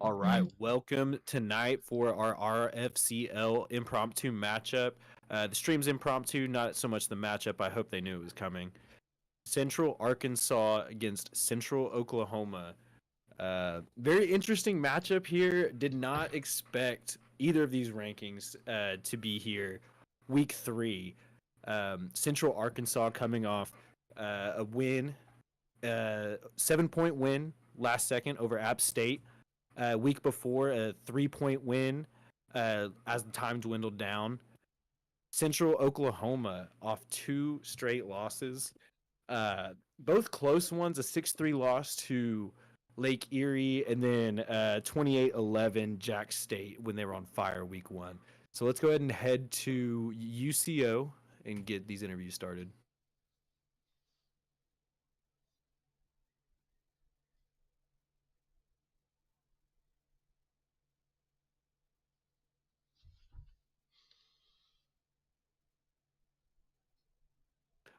All right, welcome tonight for our RFCL impromptu matchup. The stream's impromptu, not so much the matchup. I hope they knew it was coming. Central Arkansas against Central Oklahoma. Very interesting matchup here. Did not expect either of these rankings to be here. Week 3. Central Arkansas coming off a win, 7-point win last second over App State. Week before, a 3-point win as the time dwindled down. Central Oklahoma off 2 straight losses. Both close ones, a 6-3 loss to Lake Erie, and then 28-11 Jack State when they were on fire week 1. So let's go ahead and head to UCO and get these interviews started.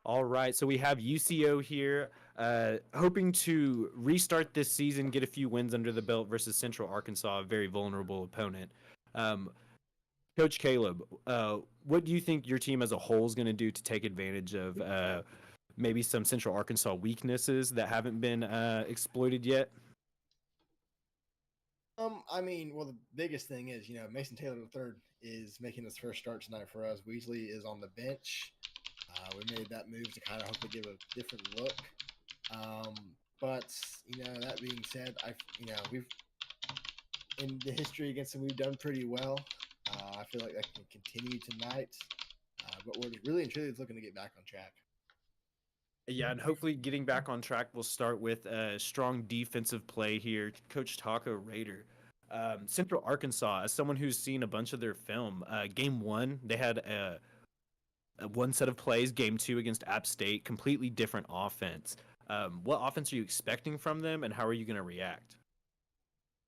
All right, so we have UCO here, hoping to restart this season, get a few wins under the belt versus Central Arkansas, a very vulnerable opponent. Coach Caleb, what do you think your team as a whole is going to do to take advantage of maybe some Central Arkansas weaknesses that haven't been exploited yet? Well, the biggest thing is, Mason Taylor III is making his first start tonight for us. Weasley is on the bench. We made that move to kind of hopefully give a different look. But that being said, we've in the history against them, we've done pretty well. I feel like that can continue tonight. But we're really and truly looking to get back on track. Yeah, and hopefully getting back on track, we'll start with a strong defensive play here. Coach Taco Raider. Central Arkansas, as someone who's seen a bunch of their film, game 1, they had one set of plays. Game 2 against App State, completely different offense. What offense are you expecting from them, and how are you going to react?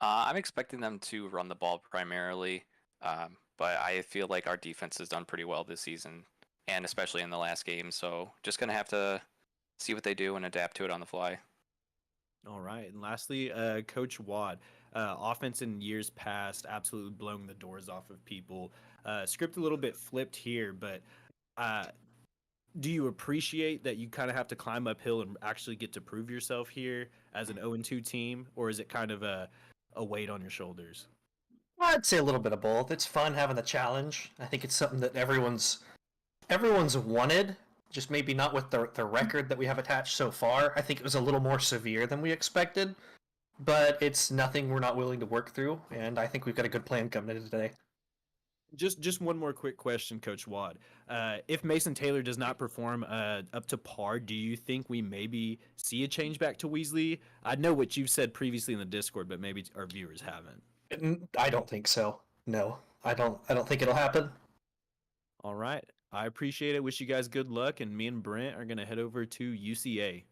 I'm expecting them to run the ball primarily, but I feel like our defense has done pretty well this season, and especially in the last game. So just going to have to see what they do and adapt to it on the fly. All right, and lastly, Coach Wad. Offense in years past, absolutely blowing the doors off of people. Script a little bit flipped here, but do you appreciate that you kind of have to climb uphill and actually get to prove yourself here as an 0-2 team, or is it kind of a weight on your shoulders? I'd say a little bit of both. It's fun having the challenge. I think it's something that everyone's wanted, just maybe not with the record that we have attached so far. I think it was a little more severe than we expected, but it's nothing we're not willing to work through, and I think we've got a good plan coming in today. Just one more quick question, Coach Wad. If Mason Taylor does not perform up to par, do you think we maybe see a change back to Weasley? I know what you've said previously in the Discord, but maybe our viewers haven't. I don't think so. No, I don't think it'll happen. All right. I appreciate it. Wish you guys good luck, and me and Brent are going to head over to UCA.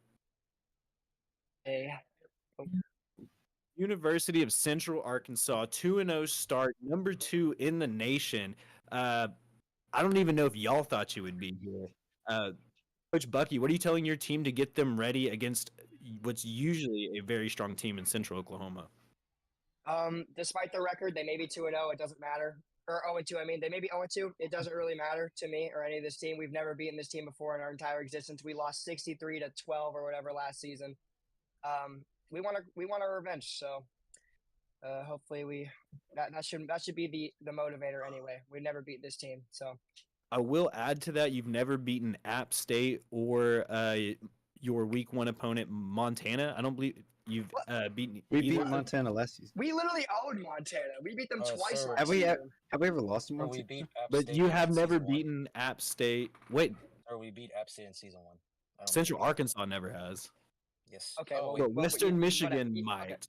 Hey. University of Central Arkansas, 2-0 start, number 2 in the nation. I don't even know if y'all thought you would be here. Coach Bucky, what are you telling your team to get them ready against what's usually a very strong team in Central Oklahoma? Despite the record, they may be 2-0. It doesn't matter. Or 0-2, I mean. They may be 0-2. It doesn't really matter to me or any of this team. We've never beaten this team before in our entire existence. We lost 63-12 or whatever last season. We want our revenge. So hopefully that should be the motivator anyway. We've never beat this team. So I will add to that, you've never beaten App State or your week 1 opponent, Montana. I don't believe you've beaten. We beat Montana last season. We literally owned Montana. We beat them twice Sir. last Have season. we ever lost to Montana? We beat App But State you in have never season one. beaten App State. Wait, Or we beat App State in season 1. Central Arkansas never has. Yes. Okay, Oh, well, But Western Michigan okay. might.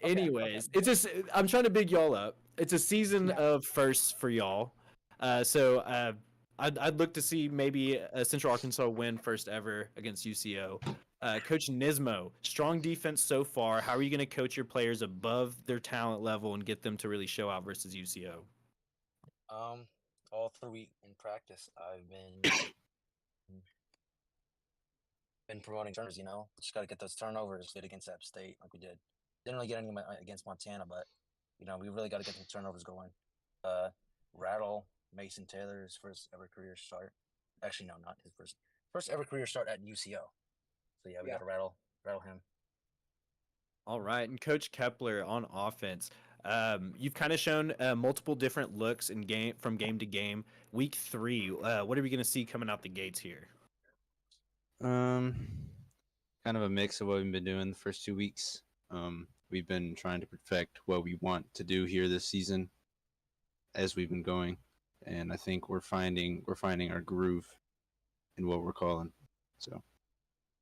Okay, Anyways, okay. it's I'm trying to big y'all up. It's a season of firsts for y'all. So I'd look to see maybe a Central Arkansas win first ever against UCO. Coach Nismo, strong defense so far. How are you going to coach your players above their talent level and get them to really show out versus UCO? All 3 weeks in practice, I've been promoting turners. Just got to get those turnovers, did against App State like we did. Didn't really get any against Montana, but we really got to get the turnovers going. Rattle Mason Taylor's first ever career start. Actually, no, not his first ever career start at UCO. So yeah, we got to rattle him. All right, and Coach Kepler on offense. You've kind of shown multiple different looks in game to game. Week 3, what are we going to see coming out the gates here? Kind of a mix of what we've been doing the first 2 weeks. We've been trying to perfect what we want to do here this season as we've been going, and I think we're finding our groove in what we're calling. So,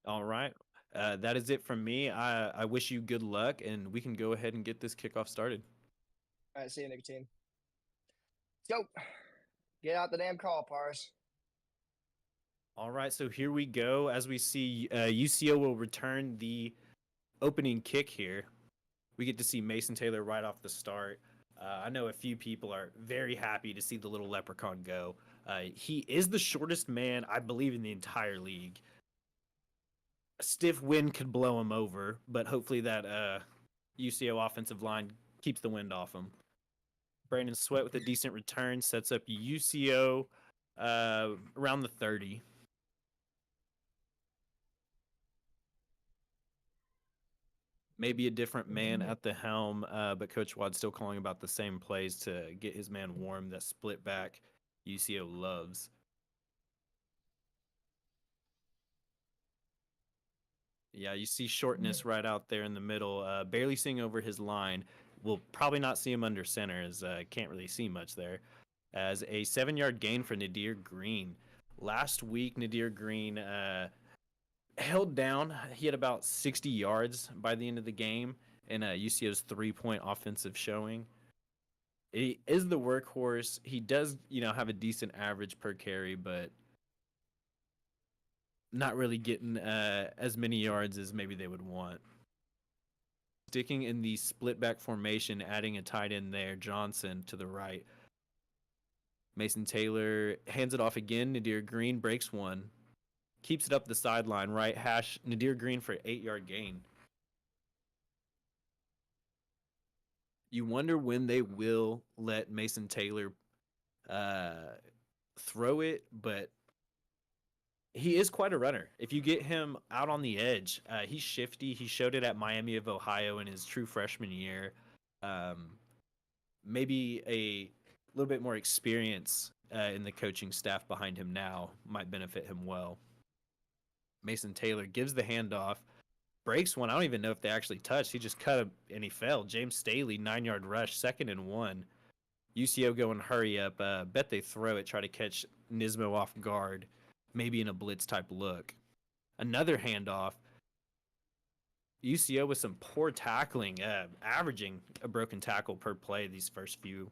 all right, that is it from me. I wish you good luck, and we can go ahead and get this kickoff started. All right, see you, Nicotine. Let's go. Get out the damn call, Pars. All right, so here we go. As we see, UCO will return the opening kick here. We get to see Mason Taylor right off the start. I know a few people are very happy to see the little leprechaun go. He is the shortest man, I believe, in the entire league. A stiff wind could blow him over, but hopefully that UCO offensive line keeps the wind off him. Brandon Sweat with a decent return sets up UCO around the 30. Maybe a different man at the helm, but Coach Wadd's still calling about the same plays to get his man warm. That split back UCO loves. Yeah, you see shortness right out there in the middle, barely seeing over his line. We'll probably not see him under center, as can't really see much there. As a 7-yard gain for Nadir Green. Last week, Nadir Green held down. He had about 60 yards by the end of the game in UCO's 3-point offensive showing. He is the workhorse. He does, have a decent average per carry, but not really getting as many yards as maybe they would want. Sticking in the split back formation, adding a tight end there, Johnson to the right. Mason Taylor hands it off again. Nadir Green breaks one. Keeps it up the sideline, right hash. Nadir Green for an 8-yard gain. You wonder when they will let Mason Taylor throw it, but he is quite a runner. If you get him out on the edge, he's shifty. He showed it at Miami of Ohio in his true freshman year. Maybe a little bit more experience in the coaching staff behind him now might benefit him well. Mason Taylor gives the handoff, breaks one. I don't even know if they actually touched. He just cut him and he fell. James Staley, 9-yard rush, 2nd and 1. UCO going hurry up. Bet they throw it, try to catch Nismo off guard, maybe in a blitz type look. Another handoff. UCO with some poor tackling, averaging a broken tackle per play these first few.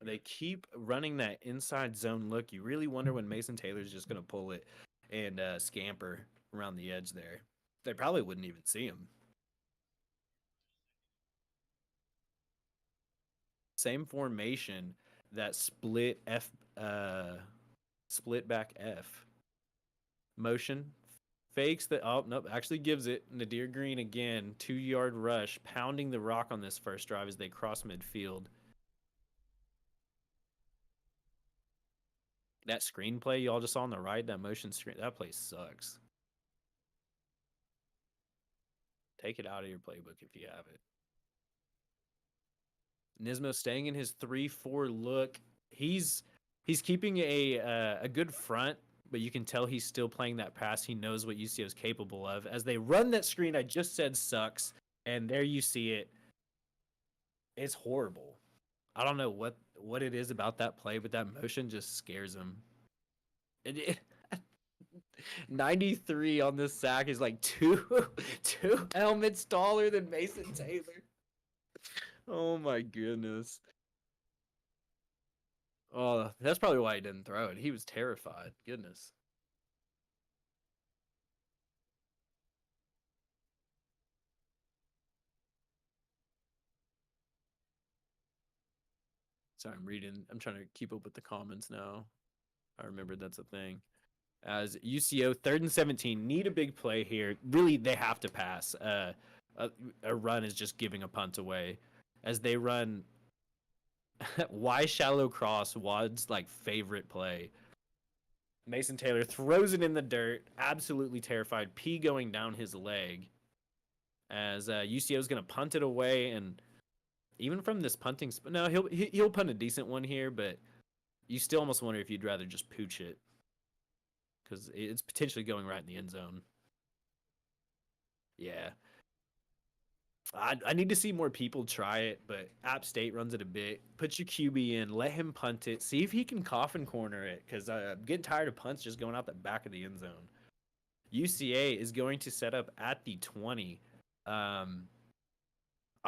They keep running that inside zone look. You really wonder when Mason Taylor's just going to pull it and scamper around the edge there. They probably wouldn't even see him. Same formation, that split back F. Motion, fakes the, oh, nope, actually gives it. Nadir Green again, 2-yard rush, pounding the rock on this first drive as they cross midfield. That screenplay y'all just saw on the right, that motion screen, that play sucks. Take it out of your playbook if you have it. Nismo staying in his 3-4 look. He's keeping a good front, but you can tell he's still playing that pass. He knows what UCO is capable of. As they run that screen, I just said sucks, and there you see it. It's horrible. I don't know what it is about that play, but that motion just scares him. 93 on this sack is like two helmets taller than Mason Taylor. Oh my goodness. Oh, that's probably why he didn't throw it. He was terrified. Goodness. Sorry, I'm trying to keep up with the comments now. I remembered that's a thing. As UCO 3rd and 17, need a big play here. Really, they have to pass. A run is just giving a punt away. As they run, why shallow cross? Wad's like favorite play. Mason Taylor throws it in the dirt. Absolutely terrified. P going down his leg. As UCO is going to punt it away, and even from this punting, no, he'll punt a decent one here, but you still almost wonder if you'd rather just pooch it because it's potentially going right in the end zone. Yeah. I need to see more people try it, but App State runs it a bit. Put your QB in, let him punt it, see if he can coffin corner it, because I'm getting tired of punts just going out the back of the end zone. UCA is going to set up at the 20. I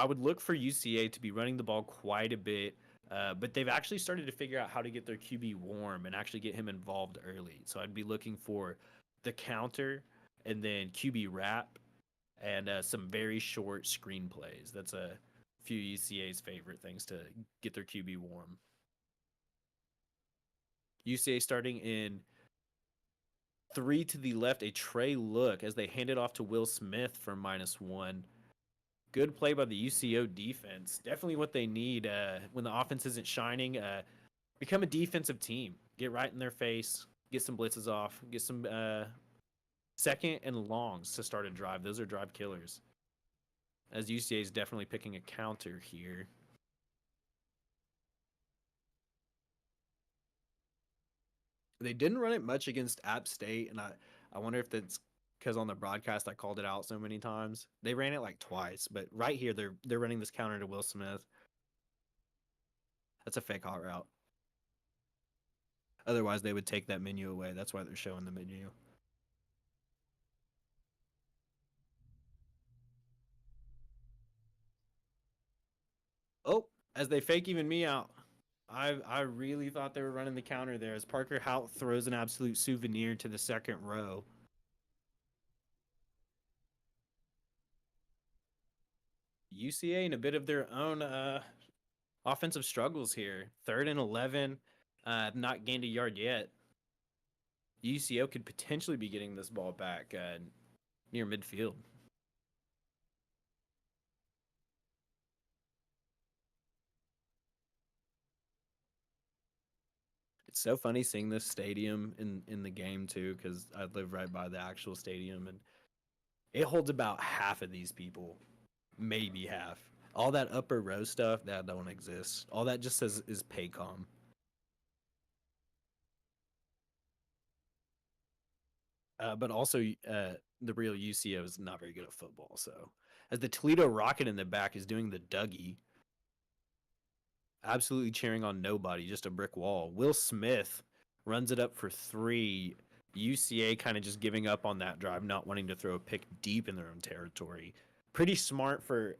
would look for UCA to be running the ball quite a bit, but they've actually started to figure out how to get their QB warm and actually get him involved early. So I'd be looking for the counter and then QB wrap and some very short screen plays. That's a few UCA's favorite things to get their QB warm. UCA starting in 3 to the left, a Trey look as they hand it off to Will Smith for -1. Good play by the UCO defense. Definitely what they need when the offense isn't shining. Become a defensive team. Get right in their face. Get some blitzes off. Get some second and longs to start a drive. Those are drive killers. As UCA is definitely picking a counter here. They didn't run it much against App State, and I wonder if that's because on the broadcast I called it out so many times. They ran it like twice, but right here they're running this counter to Will Smith. That's a fake hot route. Otherwise, they would take that menu away. That's why they're showing the menu. Oh, as they fake even me out. I really thought they were running the counter there as Parker Hout throws an absolute souvenir to the second row. UCA in a bit of their own offensive struggles here. 3rd and 11, not gained a yard yet. UCO could potentially be getting this ball back near midfield. It's so funny seeing this stadium in the game too, because I live right by the actual stadium, and it holds about half of these people, maybe half. All that upper row stuff that don't exist. All that just says is Paycom. But also, the real UCO is not very good at football. So, as the Toledo Rocket in the back is doing the Dougie, absolutely cheering on nobody, just a brick wall. Will Smith runs it up for 3. UCA kind of just giving up on that drive, not wanting to throw a pick deep in their own territory. Pretty smart for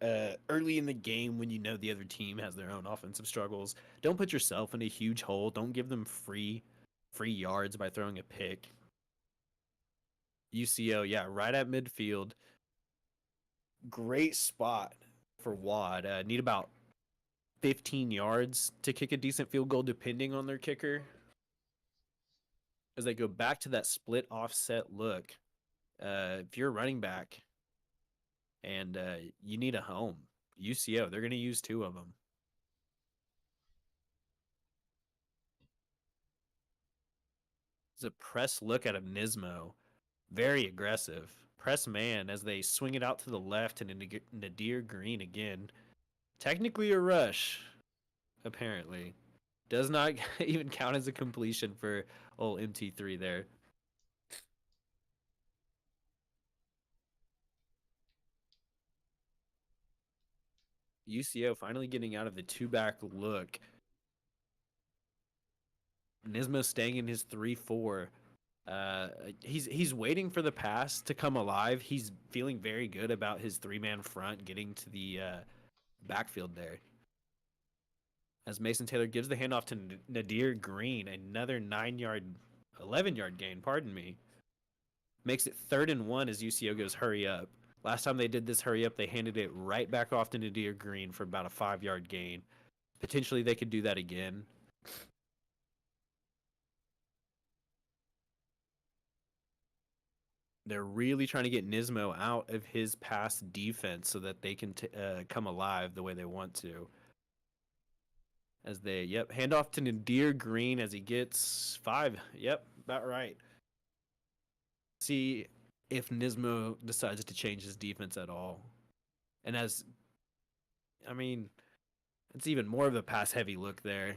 early in the game when you know the other team has their own offensive struggles. Don't put yourself in a huge hole. Don't give them free yards by throwing a pick. UCO, yeah, right at midfield. Great spot for Wad. Need about 15 yards to kick a decent field goal, depending on their kicker. As they go back to that split offset look, if you're a running back and you need a home, UCO, they're going to use 2 of them. It's a press look out of Nismo. Very aggressive. Press man as they swing it out to the left and into Nadir Green again. Technically a rush, apparently. Does not even count as a completion for old MT3 there. UCO finally getting out of the 2-back look. Nismo staying in his 3-4. He's waiting for the pass to come alive. He's feeling very good about his 3-man front getting to the backfield there. As Mason Taylor gives the handoff to Nadir Green, another 11-yard gain, pardon me. Makes it 3rd and 1 as UCO goes hurry up. Last time they did this hurry up, they handed it right back off to Nadir Green for about a 5-yard gain. Potentially they could do that again. They're really trying to get Nismo out of his past defense so that they can come alive the way they want to. As they, hand off to Nadir Green as he gets 5. Yep, about right. See if Nismo decides to change his defense at all. And it's even more of a pass-heavy look there.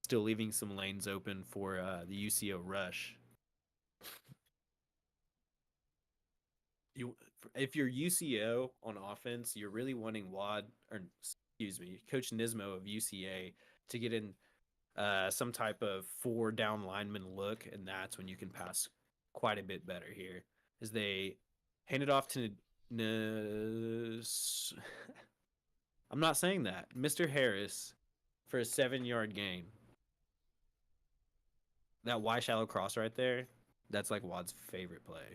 Still leaving some lanes open for the UCO rush. If you're UCO on offense, you're really wanting Coach Nismo of UCA to get in some type of 4-down lineman look, and that's when you can pass quite a bit better here. As they hand it off to I'm not saying that. Mr. Harris for a 7-yard gain. That Y shallow cross right there, that's like Wad's favorite play.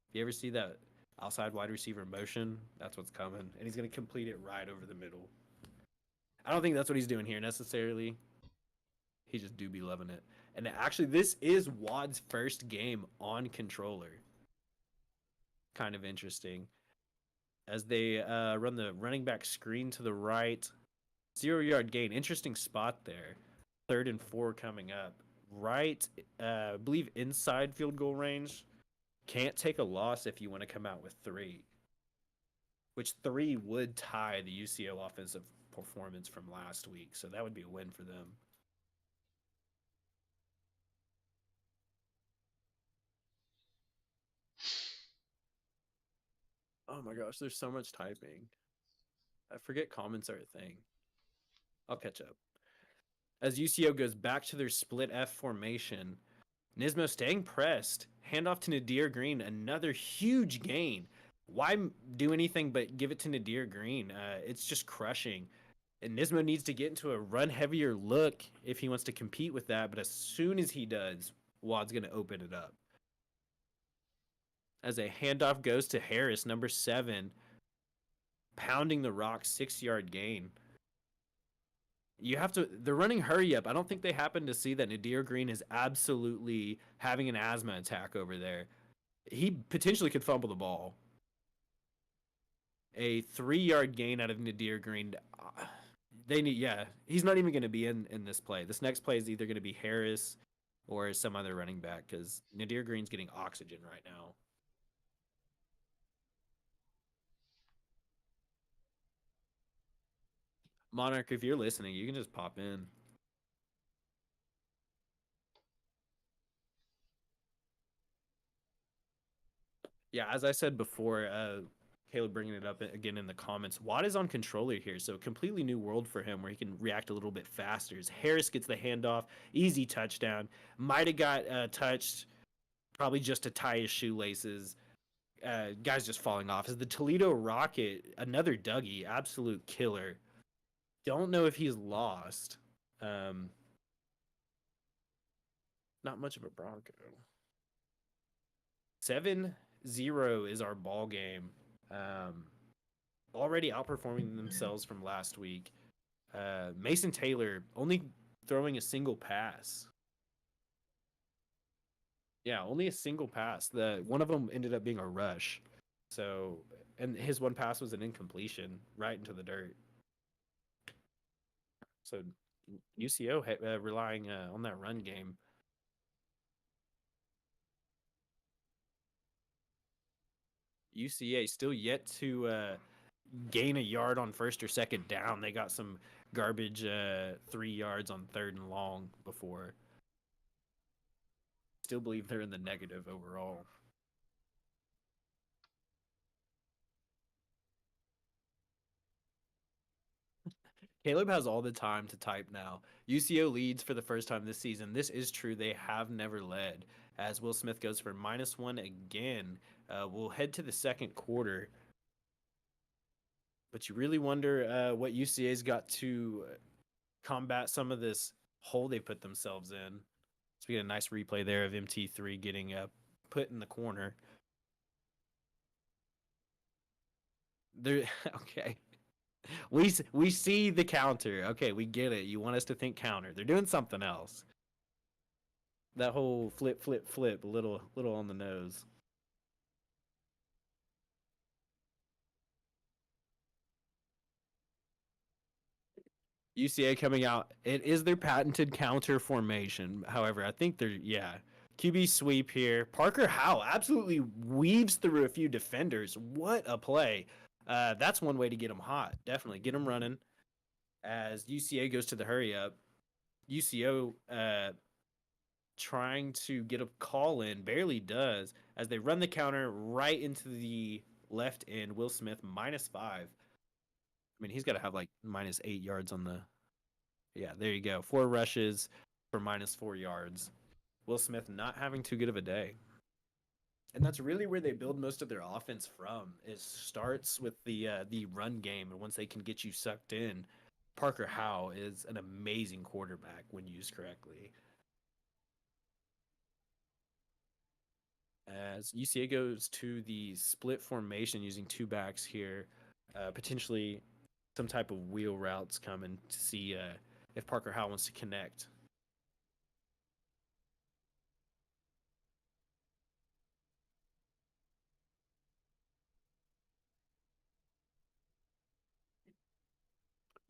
If you ever see that outside wide receiver motion, that's what's coming. And he's going to complete it right over the middle. I don't think that's what he's doing here necessarily. He just do be loving it. And actually, this is Wad's first game on controller. Kind of interesting. As they run the running back screen to the right. 0-yard gain. Interesting spot there. 3rd and 4 coming up. Right, I believe inside field goal range. Can't take a loss if you want to come out with 3. Which 3 would tie the UCO offensive performance from last week. So that would be a win for them. Oh my gosh, there's so much typing. I forget comments are a thing. I'll catch up. As UCO goes back to their split F formation, Nismo staying pressed. Handoff to Nadir Green, another huge gain. Why do anything but give it to Nadir Green? It's just crushing. And Nismo needs to get into a run-heavier look if he wants to compete with that, but as soon as he does, Wad's going to open it up. As a handoff goes to Harris, number 7, pounding the rock, 6-yard gain. They're running hurry up. I don't think they happen to see that Nadir Green is absolutely having an asthma attack over there. He potentially could fumble the ball. A 3-yard gain out of Nadir Green. He's not even going to be in this play. This next play is either going to be Harris or some other running back because Nadir Green's getting oxygen right now. Monarch, if you're listening, you can just pop in. Yeah, as I said before, Caleb bringing it up again in the comments, Watt is on controller here, so completely new world for him where he can react a little bit faster. As Harris gets the handoff, easy touchdown. Might have got touched, probably just to tie his shoelaces. Guy's just falling off. As the Toledo Rocket, another Dougie, absolute killer. Don't know if he's lost. Not much of a Bronco. 7-0 is our ball game. Already outperforming themselves from last week. Mason Taylor only throwing a single pass. Yeah, only a single pass. One of them ended up being a rush. So, and his one pass was an incompletion right into the dirt. So UCO relying on that run game. UCA still yet to gain a yard on first or second down. They got some garbage 3 yards on 3rd and long before. Still believe they're in the negative overall. Caleb has all the time to type now. UCO leads for the first time this season. This is true. They have never led. As Will Smith goes for -1 again. We'll head to the second quarter. But you really wonder what UCA's got to combat some of this hole they put themselves in. So we get a nice replay there of MT3 getting put in the corner. Okay. We see the counter. Okay, we get it. You want us to think counter. They're doing something else. That whole flip, a little on the nose. UCA coming out. It is their patented counter formation. However, I think they're QB sweep here. Parker Howe absolutely weaves through a few defenders. What a play! That's one way to get them hot. Definitely get them running. As UCA goes to the hurry up, UCO trying to get a call in barely does as they run the counter right into the left end. Will Smith -5. I mean, he's got to have like -8 yards on the. Yeah, there you go. 4 rushes for -4 yards. Will Smith not having too good of a day. And that's really where they build most of their offense from. It starts with the run game, and once they can get you sucked in, Parker Howe is an amazing quarterback when used correctly. As UCA goes to the split formation using 2 backs here, potentially some type of wheel routes coming to see if Parker Howe wants to connect.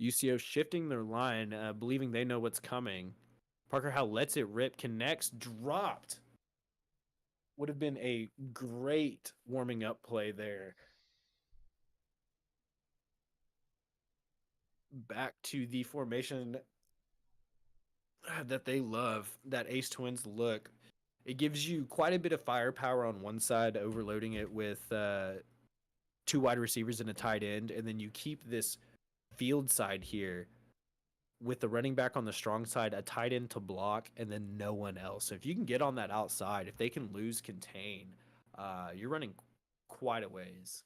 UCO shifting their line, believing they know what's coming. Parker Howe lets it rip, connects, dropped. Would have been a great warming up play there. Back to the formation that they love, that Ace Twins look. It gives you quite a bit of firepower on one side, overloading it with 2 wide receivers and a tight end, and then you keep this field side here with the running back on the strong side, a tight end to block, and then no one else. So if you can get on that outside, if they can lose contain, you're running quite a ways.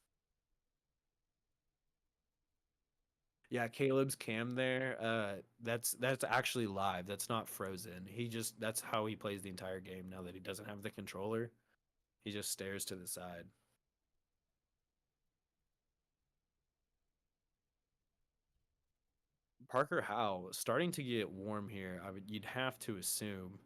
Yeah, Caleb's cam there. That's actually live. That's not frozen. That's how he plays the entire game now that he doesn't have the controller. He just stares to the side. Parker Howe starting to get warm here. You'd have to assume,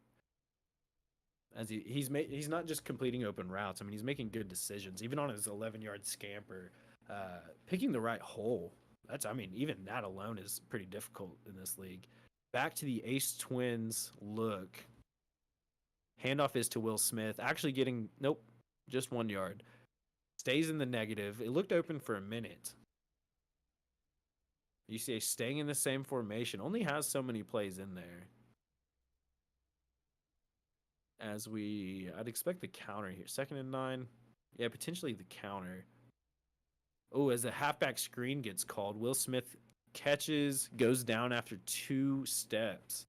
as he's not just completing open routes. I mean, he's making good decisions, even on his 11-yard scamper, picking the right hole. Even that alone is pretty difficult in this league. Back to the Ace Twins look. Handoff is to Will Smith, actually getting just 1 yard. Stays in the negative. It looked open for a minute. UCA staying in the same formation, only has so many plays in there. I'd expect the counter here. 2nd and 9. Yeah, potentially the counter. Oh, as a halfback screen gets called, Will Smith catches, goes down after 2 steps.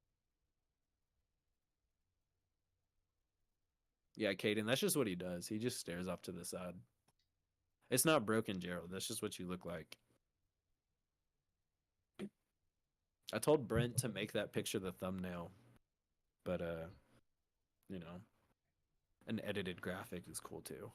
Yeah, Caden, that's just what he does. He just stares off to the side. It's not broken, Gerald. That's just what you look like. I told Brent to make that picture the thumbnail, but an edited graphic is cool too.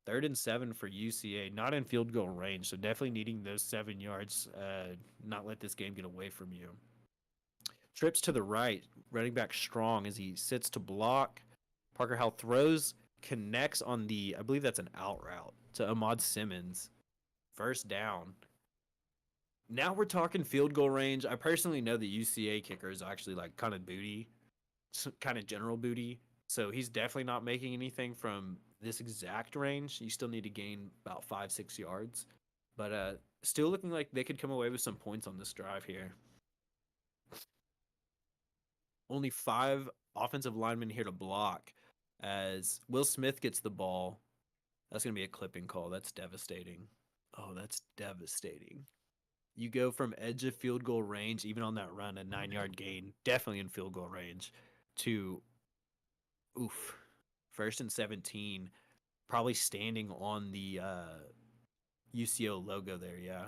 Third and 7 for UCA, not in field goal range, so definitely needing those 7 yards. Not let this game get away from you. Trips to the right, running back strong as he sits to block. Parker Howe throws, connects on I believe that's an out route to Ahmad Simmons. First down. Now we're talking field goal range. I personally know the UCA kicker is actually like kind of booty, kind of general booty. So he's definitely not making anything from this exact range. You still need to gain about 5-6 yards. But still looking like they could come away with some points on this drive here. Only 5 offensive linemen here to block as Will Smith gets the ball. That's going to be a clipping call. That's devastating. Oh, that's devastating. You go from edge of field goal range, even on that run, a 9-yard gain, definitely in field goal range, to 1st and 17, probably standing on the UCO logo there. Yeah.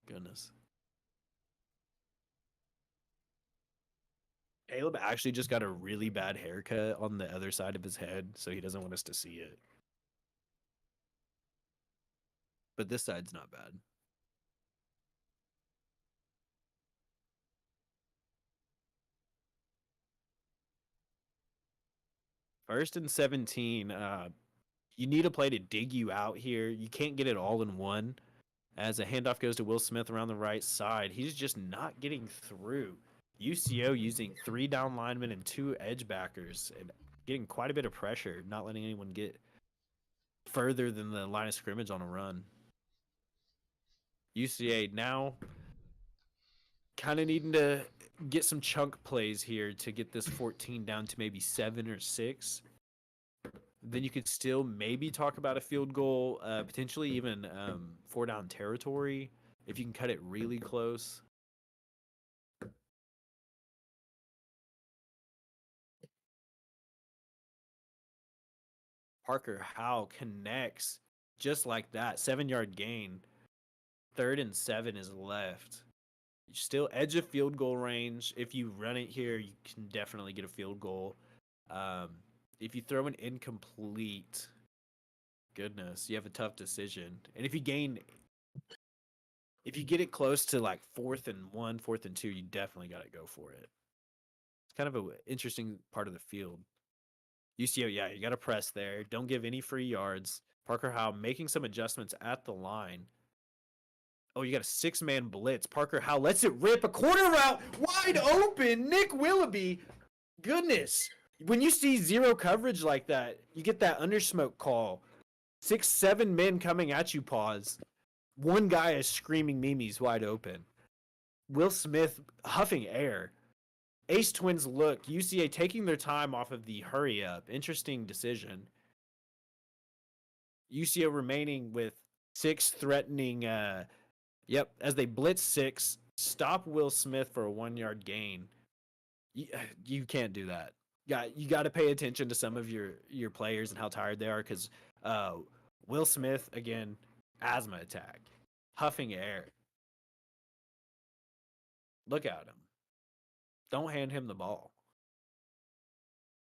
Goodness. Caleb actually just got a really bad haircut on the other side of his head, so he doesn't want us to see it. But this side's not bad. First and 17. You need a play to dig you out here. You can't get it all in one. As a handoff goes to Will Smith around the right side, he's just not getting through. UCO using 3 down linemen and 2 edge backers and getting quite a bit of pressure, not letting anyone get further than the line of scrimmage on a run. UCA now kind of needing to get some chunk plays here to get this 14 down to maybe 7 or 6. Then you could still maybe talk about a field goal, potentially even 4 down territory if you can cut it really close. Parker Howe connects just like that. 7-yard gain. 3rd and 7 is left. You're still edge of field goal range. If you run it here, you can definitely get a field goal. If you throw an incomplete, goodness, you have a tough decision. And if you get it close to like 4th and 1, 4th and 2, you definitely got to go for it. It's kind of an interesting part of the field. UCO, yeah, you got to press there. Don't give any free yards. Parker Howe making some adjustments at the line. Oh, you got a 6-man blitz. Parker Howe lets it rip. A corner route wide open. Nick Willoughby. Goodness. When you see 0 coverage like that, you get that undersmoke call. 6, 7 men coming at you, pause. One guy is screaming Mimi's wide open. Will Smith huffing air. Ace Twins look. UCA taking their time off of the hurry up. Interesting decision. UCO remaining with 6 threatening. As they blitz 6, stop Will Smith for a 1-yard gain. You can't do that. You got to pay attention to some of your players and how tired they are because Will Smith, again, asthma attack, huffing air. Look at him. Don't hand him the ball.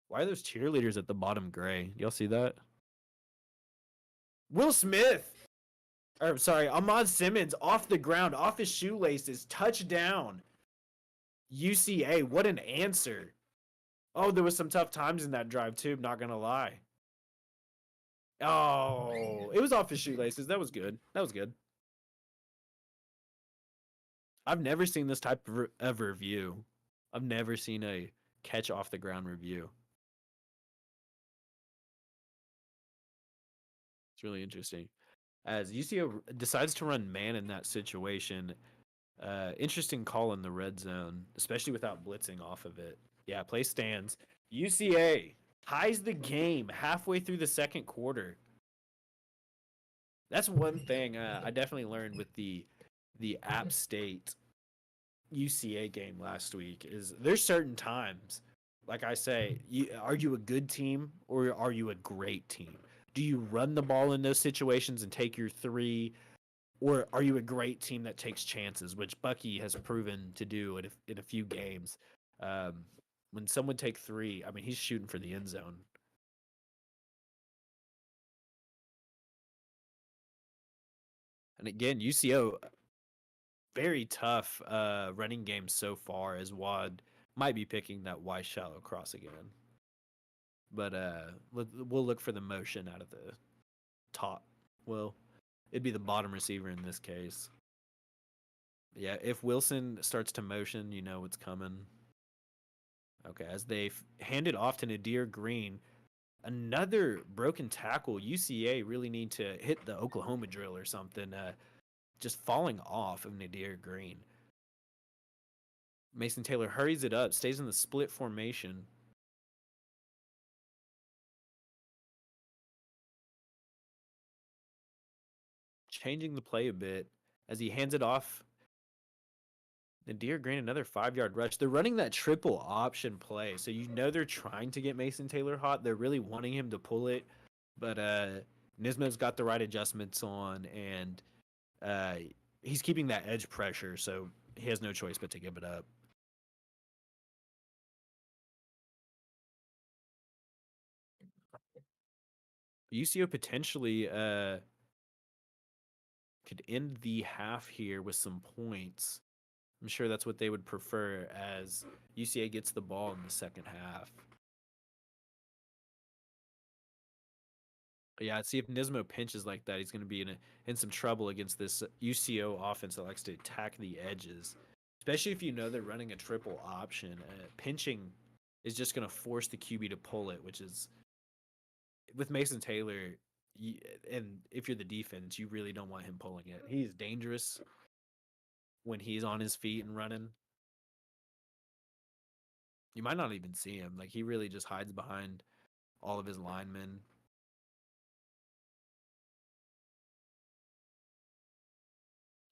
Why are those cheerleaders at the bottom gray? Y'all see that? Will Smith! Ahmad Simmons off the ground, off his shoelaces, touchdown. UCA, what an answer. Oh, there was some tough times in that drive too, not going to lie. Oh, it was off his shoelaces. That was good. I've never seen this type of review. I've never seen a catch off the ground review. It's really interesting. As UCO decides to run man in that situation, interesting call in the red zone, especially without blitzing off of it. Yeah, play stands. UCA ties the game halfway through the second quarter. That's one thing I definitely learned with the App State UCA game last week is there's certain times, like I say, are you a good team or are you a great team? Do you run the ball in those situations and take your 3, or are you a great team that takes chances, which Bucky has proven to do in a few games? When someone take 3, I mean, he's shooting for the end zone. And again, UCO, very tough running game so far, as Wad might be picking that Y shallow cross again. But we'll look for the motion out of the top. Well, it'd be the bottom receiver in this case. Yeah, if Wilson starts to motion, you know what's coming. Okay, as they hand it off to Nadir Green. Another broken tackle. UCA really need to hit the Oklahoma drill or something. Just falling off of Nadir Green. Mason Taylor hurries it up, stays in the split formation. Changing the play a bit as he hands it off. Nadir Green, another 5-yard rush. They're running that triple option play, so you know they're trying to get Mason Taylor hot. They're really wanting him to pull it, but Nismo's got the right adjustments on, and he's keeping that edge pressure, so he has no choice but to give it up. UCO potentially could end the half here with some points. I'm sure that's what they would prefer as UCA gets the ball in the second half. Yeah, see if Nismo pinches like that, he's going to be in some trouble against this UCO offense that likes to attack the edges. Especially if you know they're running a triple option. Pinching is just going to force the QB to pull it, which is with Mason Taylor. And if you're the defense, you really don't want him pulling it. He's dangerous when he's on his feet and running. You might not even see him. Like, he really just hides behind all of his linemen.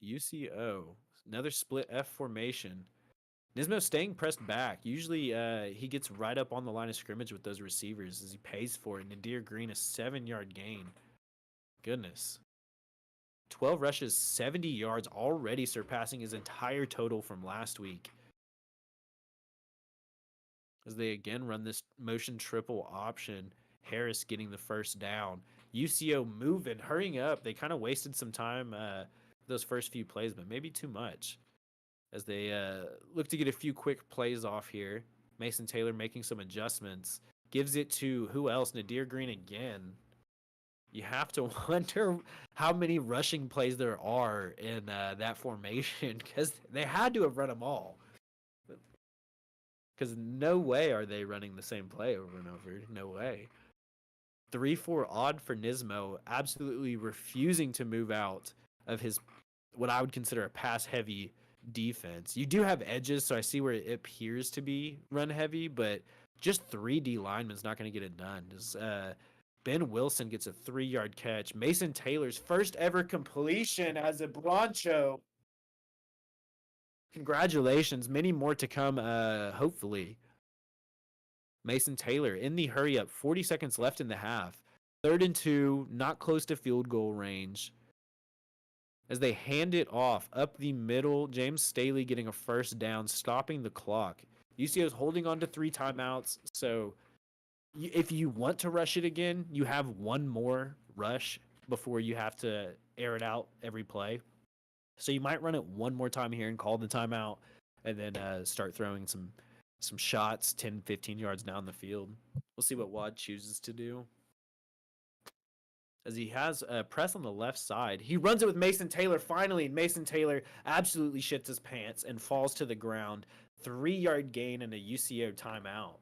UCO, another split F formation. Nismo staying pressed back. Usually he gets right up on the line of scrimmage with those receivers as he pays for it. Nadir Green, a 7-yard gain. Goodness. 12 rushes, 70 yards, already surpassing his entire total from last week. As they again run this motion triple option. Harris getting the first down. UCO moving, hurrying up. They kind of wasted some time those first few plays, but maybe too much. As they look to get a few quick plays off here. Mason Taylor making some adjustments. Gives it to who else? Nadir Green again. You have to wonder how many rushing plays there are in that formation because they had to have run them all. Because no way are they running the same play over and over. No way. 3-4 odd for Nismo, absolutely refusing to move out of his what I would consider a pass-heavy defense. You do have edges, so I see where it appears to be run-heavy, but just 3 D linemen's not going to get it done. Just, Ben Wilson gets a 3-yard catch. Mason Taylor's first ever completion as a Blancho. Congratulations. Many more to come, hopefully. Mason Taylor in the hurry up. 40 seconds left in the half. 3rd and 2, not close to field goal range. As they hand it off up the middle, James Staley getting a first down, stopping the clock. UCO is holding on to 3 timeouts, so if you want to rush it again, you have one more rush before you have to air it out every play. So you might run it one more time here and call the timeout and then start throwing some shots 10, 15 yards down the field. We'll see what Wad chooses to do. As he has a press on the left side. He runs it with Mason Taylor finally, and Mason Taylor absolutely shits his pants and falls to the ground. 3-yard gain and a UCO timeout.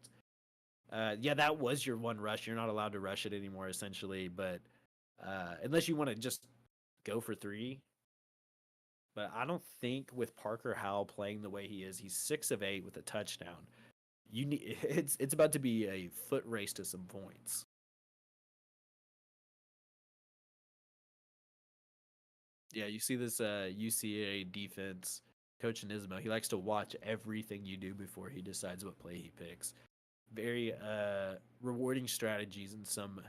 Yeah, that was your one rush. You're not allowed to rush it anymore, essentially, but unless you want to just go for 3. But I don't think with Parker Howell playing the way he is, he's 6 of 8 with a touchdown. It's about to be a foot race to some points. Yeah, you see this UCA defense, Coach Nismo. He likes to watch everything you do before he decides what play he picks. Very rewarding strategies in some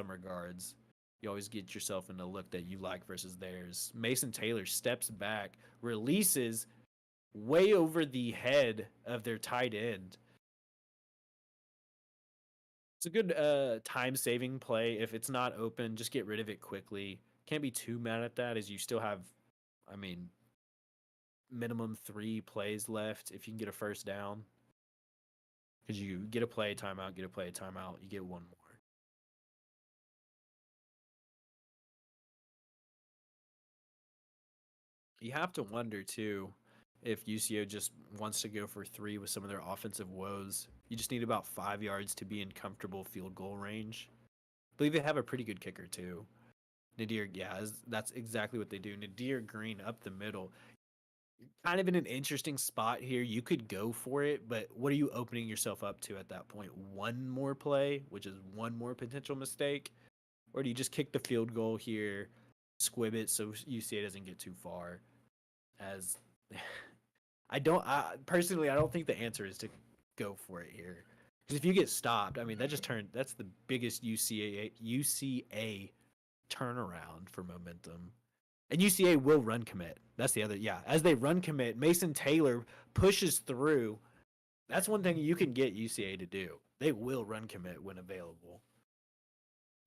regards. You always get yourself in a look that you like versus theirs. Mason Taylor steps back, releases way over the head of their tight end. It's a good time-saving play. If it's not open, just get rid of it quickly. Can't be too mad at that as you still have, minimum 3 plays left if you can get a first down. Because you get a play, timeout, get a play, timeout, you get one more. You have to wonder, too, if UCO just wants to go for 3 with some of their offensive woes. You just need about 5 yards to be in comfortable field goal range. I believe they have a pretty good kicker, too. Nadir, yeah, that's exactly what they do. Nadir Green up the middle. Kind of in an interesting spot here. You could go for it, but what are you opening yourself up to at that point? One more play, which is one more potential mistake? Or do you just kick the field goal here, squib it so UCA doesn't get too far? As I don't think the answer is to go for it here. Because if you get stopped, that's the biggest UCA turnaround for momentum. And UCA will run commit. That's the other, as they run commit, Mason Taylor pushes through. That's one thing you can get UCA to do. They will run commit when available.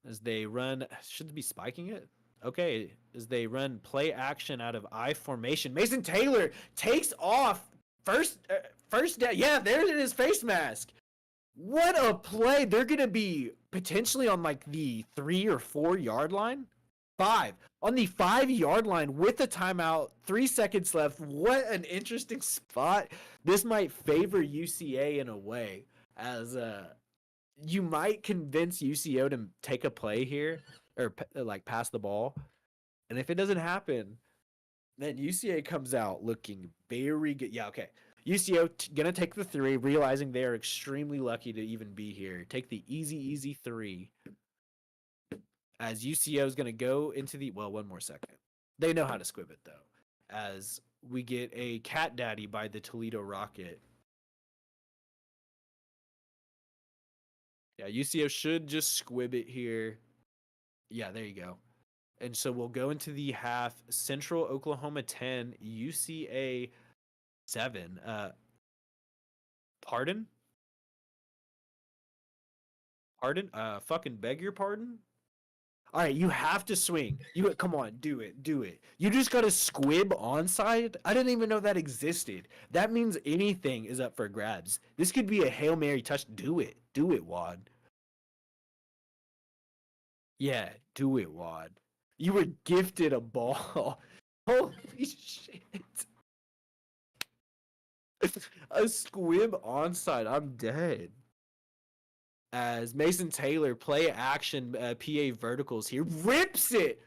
As they run, should they be spiking it? Okay, as they run play action out of I formation. Mason Taylor takes off. First down. Yeah, there it is, face mask. What a play. They're going to be potentially on like the 3 or 4 yard line. 5 on the 5 yard line with a timeout, 3 seconds left. What an interesting spot. This might favor UCA in a way, as you might convince UCO to take a play here or like pass the ball. And if it doesn't happen, then UCA comes out looking very good. Yeah, okay. UCO gonna take the 3, realizing they are extremely lucky to even be here. Take the easy 3. As UCO is gonna go into the one more second. They know how to squib it though. As we get a cat daddy by the Toledo Rocket. Yeah, UCO should just squib it here. Yeah, there you go. And so we'll go into the half. Central Oklahoma 10, UCA 7. Pardon? Pardon? Fucking beg your pardon? All right, you have to swing. Come on, do it. You just got to squib onside. I didn't even know that existed. That means anything is up for grabs. This could be a Hail Mary touch. Do it, Wad. Yeah, do it, Wad. You were gifted a ball. Holy shit. A squib onside. I'm dead. As Mason Taylor, play action, PA verticals here, rips it.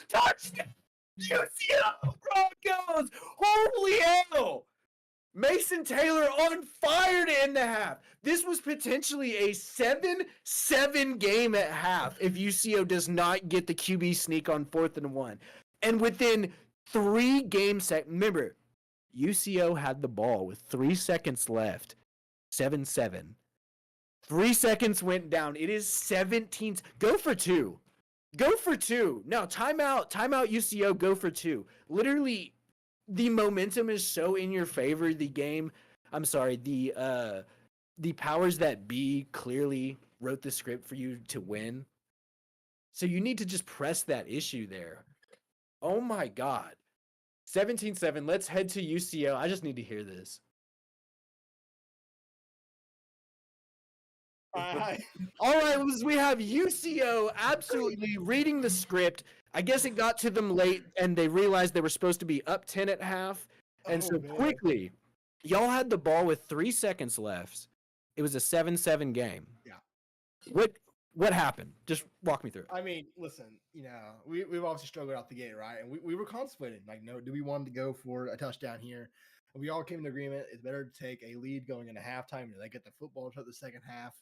Touchdown! UCO Broncos! Holy hell! Mason Taylor on fire to end the half. This was potentially a 7-7 game at half if UCO does not get the QB sneak on 4th and 1. And within 3 games, remember, UCO had the ball with 3 seconds left. 7-7. 3 seconds went down. It is 17. Go for 2. Go for 2. No, timeout, UCO, go for 2. Literally, the momentum is so in your favor. The powers that be clearly wrote the script for you to win. So you need to just press that issue there. Oh my God. 17-7. Let's head to UCO. I just need to hear this. All right, we have UCO absolutely reading the script. I guess it got to them late, and they realized they were supposed to be up 10 at half. And quickly, y'all had the ball with 3 seconds left. It was a 7-7 game. Yeah. What happened? Just walk me through it. I mean, listen, we've obviously struggled out the gate, right? And we were contemplating, do we want to go for a touchdown here? And we all came to agreement it's better to take a lead going into halftime and they get the football to the second half.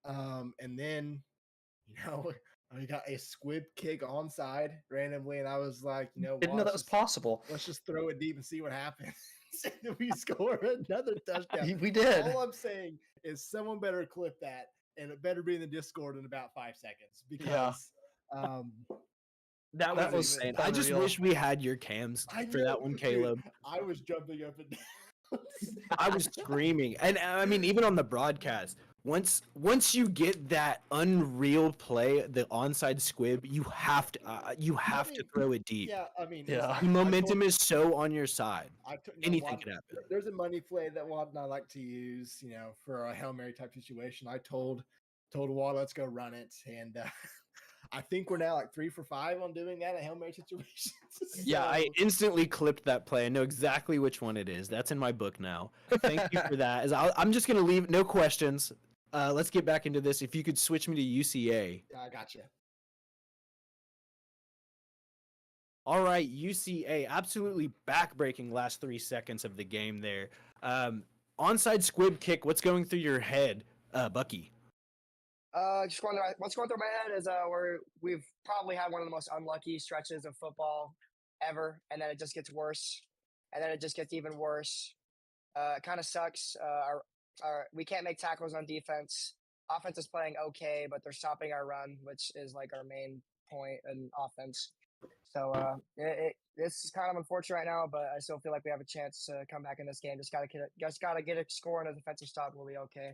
And then, we got a squib kick onside randomly, and I was like, didn't know that was possible. Let's just throw it deep and see what happens. And then we score another touchdown. We did. All I'm saying is someone better clip that, and it better be in the Discord in about 5 seconds because that was insane. I just wish we had your cams for that one, Caleb. Dude, I was jumping up and down. I was screaming, and I mean, even on the broadcast. Once you get that unreal play, the onside squib, you have to throw it deep. Yeah, I mean, the momentum is so on your side. Anything could happen. There's a money play that Wad and I like to use, for a Hail Mary type situation. I told Wad, let's go run it, and I think we're now like 3 for 5 on doing that at Hail Mary situations. Yeah, I instantly clipped that play. I know exactly which one it is. That's in my book now. Thank you for that. I'm just gonna leave, no questions. Let's get back into this. If you could switch me to UCA. I got you. All right, UCA, absolutely back-breaking last 3 seconds of the game there. Onside squib kick, what's going through your head, Bucky? What's going through my head is we've probably had one of the most unlucky stretches of football ever, and then it just gets worse, and then it just gets even worse. It kind of sucks. We can't make tackles on defense. Offense is playing okay, but they're stopping our run, which is like our main point in offense. So this is kind of unfortunate right now, but I still feel like we have a chance to come back in this game. Just gotta get a score and a defensive stop. We'll be okay.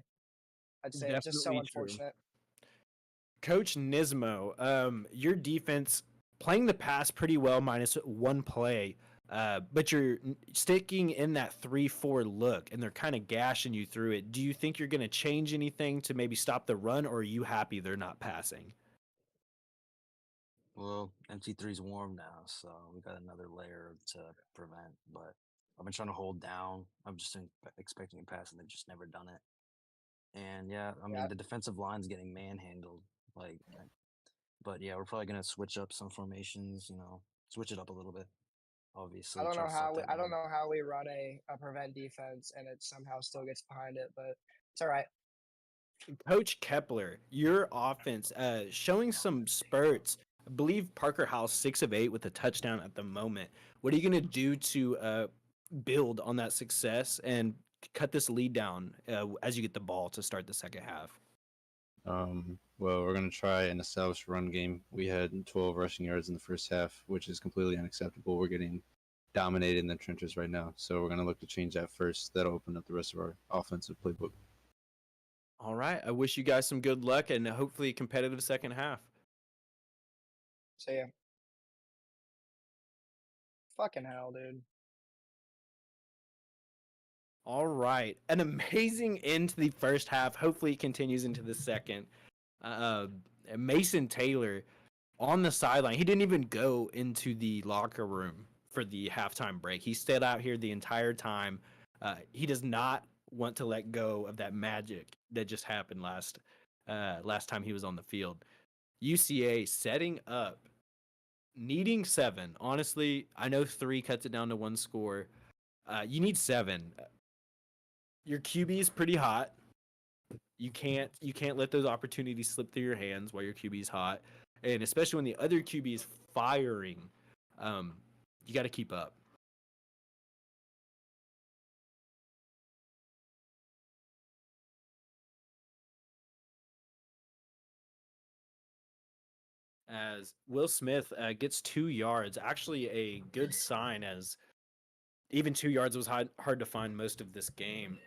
I'd say it's just so unfortunate. Coach Nismo, your defense playing the pass pretty well, minus 1 play. But you're sticking in that 3-4 look, and they're kind of gashing you through it. Do you think you're going to change anything to maybe stop the run, or are you happy they're not passing? Well, MT3's warm now, so we got another layer to prevent. But I've been trying to hold down. I'm just expecting a pass, and they've just never done it. And yeah, I mean Yeah. the defensive line's getting manhandled. But yeah, we're probably gonna switch up some formations. Switch it up a little bit. I Obviously, don't try know to stop how that I don't run. know how we run a prevent defense and it somehow still gets behind it, but it's all right. Coach Kepler, your offense showing some spurts. I believe Parker House 6 of 8 with a touchdown at the moment. What are you going to do to build on that success and cut this lead down as you get the ball to start the second half? Well, we're going to try an established run game. We had 12 rushing yards in the first half, which is completely unacceptable. We're getting dominated in the trenches right now. So we're going to look to change that first. That'll open up the rest of our offensive playbook. All right. I wish you guys some good luck and hopefully a competitive second half. So yeah. Fucking hell, dude. All right. An amazing end to the first half. Hopefully it continues into the second. Mason Taylor on the sideline. He didn't even go into the locker room for the halftime break. He stayed out here the entire time. He does not want to let go of that magic that just happened last time he was on the field. UCA setting up, needing 7. Honestly, I know 3 cuts it down to 1 score. You need 7. Your QB is pretty hot. You can't let those opportunities slip through your hands while your QB is hot, and especially when the other QB is firing, you got to keep up. As Will Smith gets 2 yards, actually a good sign, as even 2 yards was hard to find most of this game.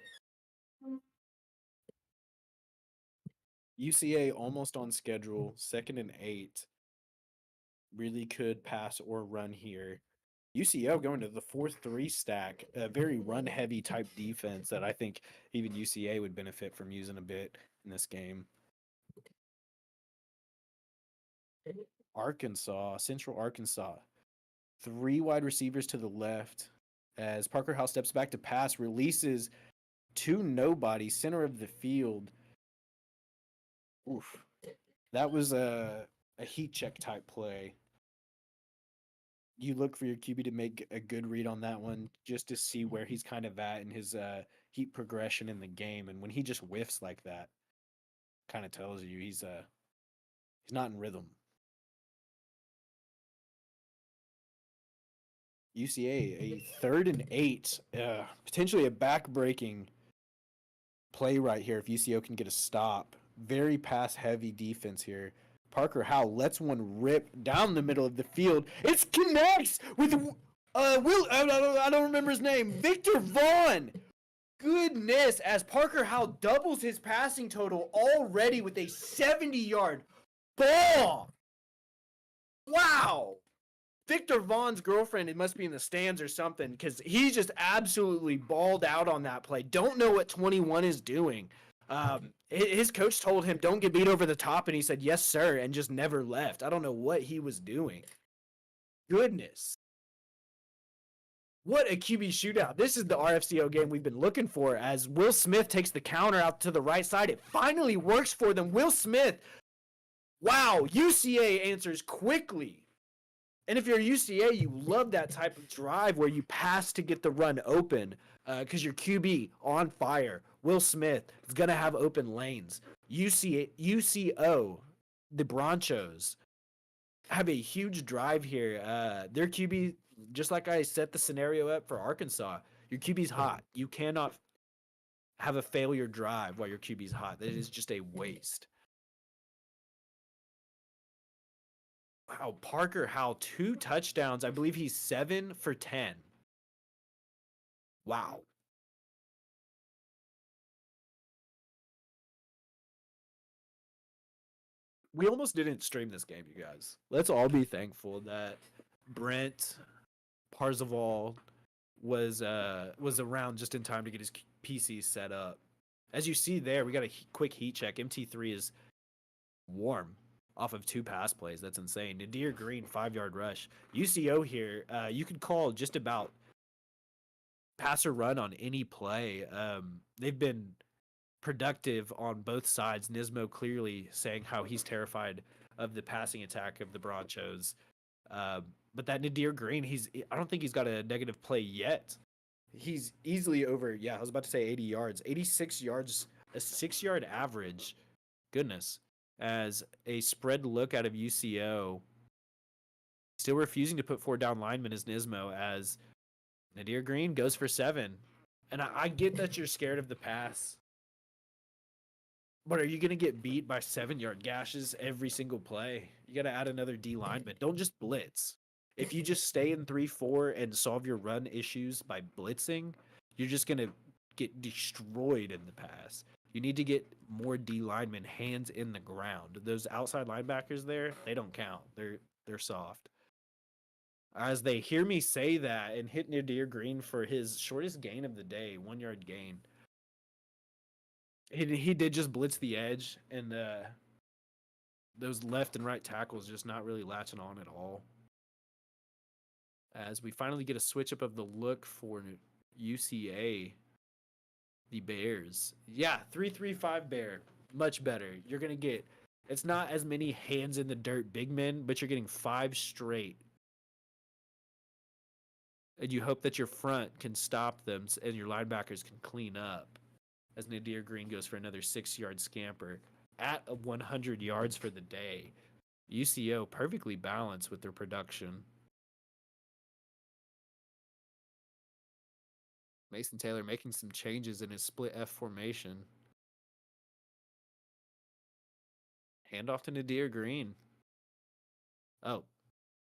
UCA almost on schedule, 2nd and 8. Really could pass or run here. UCO going to the 4-3 stack, a very run-heavy type defense that I think even UCA would benefit from using a bit in this game. Arkansas, Central Arkansas, 3 wide receivers to the left as Parker House steps back to pass, releases to nobody, center of the field. Oof. That was a heat check type play. You look for your QB to make a good read on that one just to see where he's kind of at in his heat progression in the game. And when he just whiffs like that, kind of tells you he's not in rhythm. UCA, a 3rd and 8, potentially a back-breaking play right here if UCO can get a stop. Very pass-heavy defense here. Parker Howe lets one rip down the middle of the field. It connects with Will. I don't remember his name. Victor Vaughn. Goodness, as Parker Howe doubles his passing total already with a 70-yard ball. Wow. Victor Vaughn's girlfriend, it must be in the stands or something, because he just absolutely balled out on that play. Don't know what 21 is doing. His coach told him, don't get beat over the top, and he said, yes, sir, and just never left. I don't know what he was doing. Goodness. What a QB shootout. This is the RFCO game we've been looking for, as Will Smith takes the counter out to the right side. It finally works for them. Will Smith, wow, UCA answers quickly. And if you're UCA, you love that type of drive where you pass to get the run open because your QB on fire. Will Smith is going to have open lanes. UCO, the Bronchos, have a huge drive here. Their QB, just like I set the scenario up for Arkansas, your QB's hot. You cannot have a failure drive while your QB's hot. That is just a waste. Wow, Parker Howell, 2 touchdowns. I believe he's 7 for 10. Wow. We almost didn't stream this game, you guys. Let's all be thankful that Brent, Parzival was around just in time to get his PC set up. As you see there, we got a quick heat check. MT3 is warm off of 2 pass plays. That's insane. Nadir Green, 5-yard rush. UCO here, you could call just about pass or run on any play. They've been productive on both sides. Nismo clearly saying how he's terrified of the passing attack of the Broncos. But that Nadir Green, I don't think he's got a negative play yet. He's easily over, I was about to say 80 yards. 86 yards, a 6-yard average. Goodness. As a spread look out of UCO, still refusing to put 4 down linemen is Nismo, as Nadir Green goes for 7. And I get that you're scared of the pass, but are you going to get beat by 7-yard gashes every single play? You got to add another D lineman. Don't just blitz. If you just stay in 3-4 and solve your run issues by blitzing, you're just going to get destroyed in the pass. You need to get more D linemen, hands in the ground. Those outside linebackers there, they don't count. They're soft. As they hear me say that and hit Nadir Green for his shortest gain of the day, 1-yard gain. He did just blitz the edge, and those left and right tackles just not really latching on at all. As we finally get a switch up of the look for UCA, the Bears. 3-3-5 Bear. Much better. You're going to get, it's not as many hands in the dirt big men, but you're getting 5 straight. And you hope that your front can stop them and your linebackers can clean up. As Nadir Green goes for another 6-yard scamper at 100 yards for the day. UCO perfectly balanced with their production. Mason Taylor making some changes in his split F formation. Handoff to Nadir Green. Oh,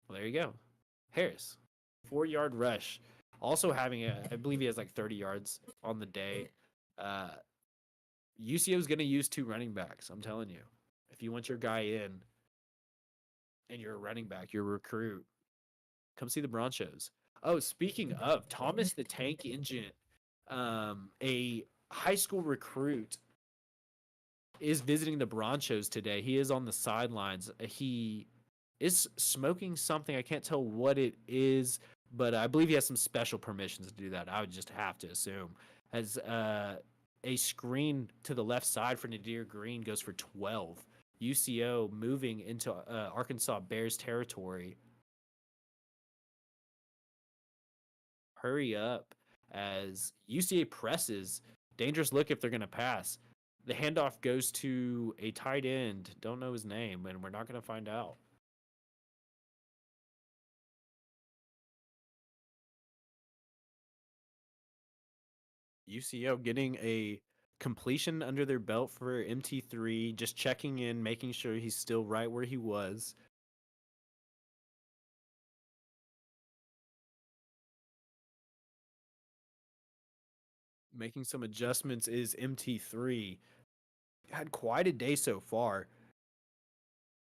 well, there you go. Harris, 4-yard rush. Also having I believe he has like 30 yards on the day. UCO is going to use 2 running backs. I'm telling you, if you want your guy in and you're a running back, you're a recruit, come see the Broncos. Oh, speaking of Thomas the Tank Engine, a high school recruit is visiting the Broncos today. He is on the sidelines. He is smoking something. I can't tell what it is, but I believe he has some special permissions to do that. I would just have to assume. As a screen to the left side for Nadir Green goes for 12. UCO moving into Arkansas Bears territory. Hurry up as UCA presses. Dangerous look if they're going to pass. The handoff goes to a tight end. Don't know his name, and we're not going to find out. UCO getting a completion under their belt for MT3, just checking in, making sure he's still right where he was. Making some adjustments is MT3. Had quite a day so far.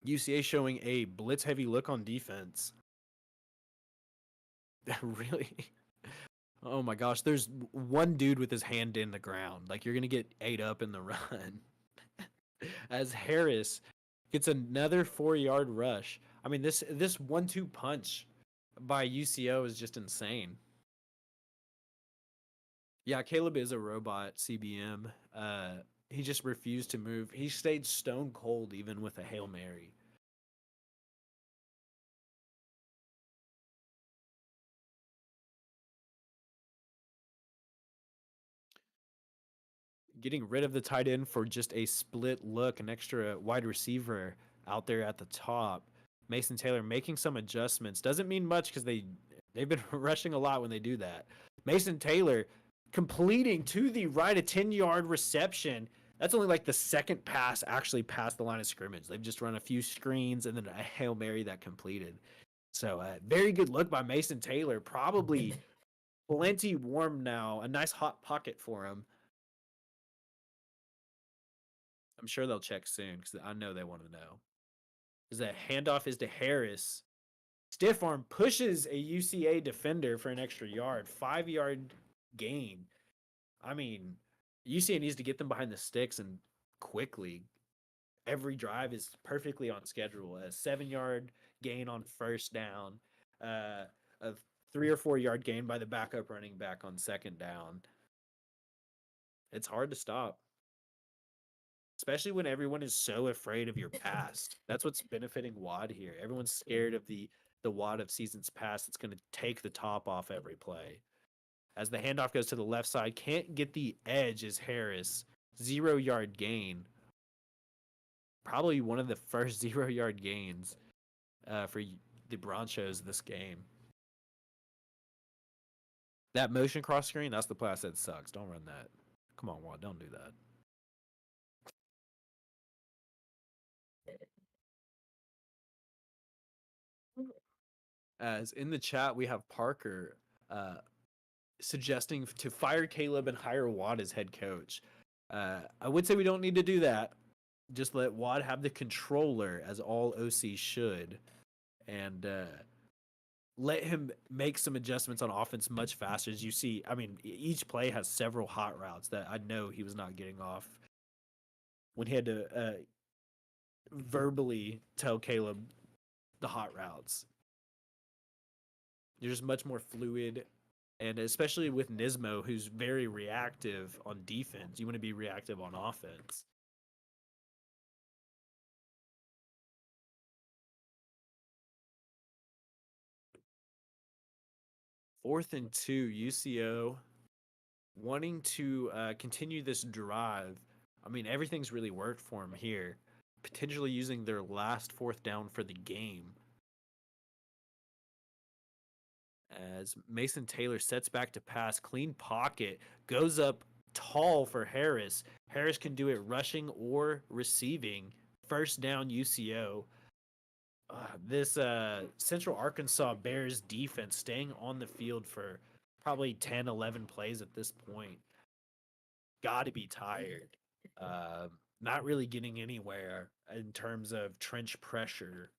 UCA showing a blitz-heavy look on defense. Really? Oh my gosh, there's one dude with his hand in the ground. Like, you're going to get ate up in the run. As Harris gets another 4-yard rush. I mean, this 1-2 punch by UCO is just insane. Yeah, Caleb is a robot, CBM. He just refused to move. He stayed stone cold even with a Hail Mary. Getting rid of the tight end for just a split look, an extra wide receiver out there at the top. Mason Taylor making some adjustments. Doesn't mean much because they've been rushing a lot when they do that. Mason Taylor completing to the right, a 10-yard reception. That's only like the second pass actually past the line of scrimmage. They've just run a few screens and then a Hail Mary that completed. So very good look by Mason Taylor. Probably plenty warm now. A nice hot pocket for him. I'm sure they'll check soon because I know they want to know. Is that handoff is to Harris. Stiff arm pushes a UCA defender for an extra yard, 5-yard gain. I mean, UCA needs to get them behind the sticks and quickly. Every drive is perfectly on schedule. A 7-yard gain on first down, a 3 or 4-yard gain by the backup running back on second down. It's hard to stop, especially when everyone is so afraid of your past. That's what's benefiting Wad here. Everyone's scared of the Wad of seasons past. It's going to take the top off every play. As the handoff goes to the left side, can't get the edge is Harris. 0-yard gain. Probably one of the first 0-yard gains for the Broncos this game. That motion cross screen, that's the play I said sucks. Don't run that. Come on, Wad, don't do that. As in the chat, we have Parker suggesting to fire Caleb and hire Wad as head coach. I would say we don't need to do that. Just let Wad have the controller, as all OCs should, and let him make some adjustments on offense much faster. As you see, I mean, each play has several hot routes that I know he was not getting off when he had to verbally tell Caleb the hot routes. You're just much more fluid, and especially with Nismo, who's very reactive on defense, you want to be reactive on offense. Fourth and 2, UCO wanting to continue this drive. I mean, everything's really worked for them here. Potentially using their last fourth down for the game. As Mason Taylor sets back to pass, clean pocket, goes up tall for Harris. Harris can do it rushing or receiving. First down, UCO. This Central Arkansas Bears defense staying on the field for probably 10, 11 plays at this point. Got to be tired. Not really getting anywhere in terms of trench pressure.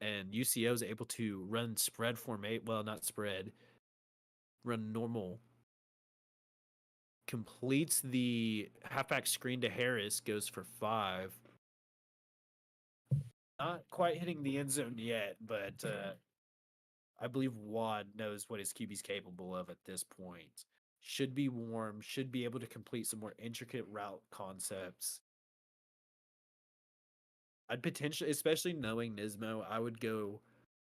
And UCO is able to run spread formation. Well, not spread. Run normal. Completes the halfback screen to Harris. Goes for 5. Not quite hitting the end zone yet, but I believe Wad knows what his QB's capable of at this point. Should be warm. Should be able to complete some more intricate route concepts. I'd potentially, especially knowing Nismo, I would go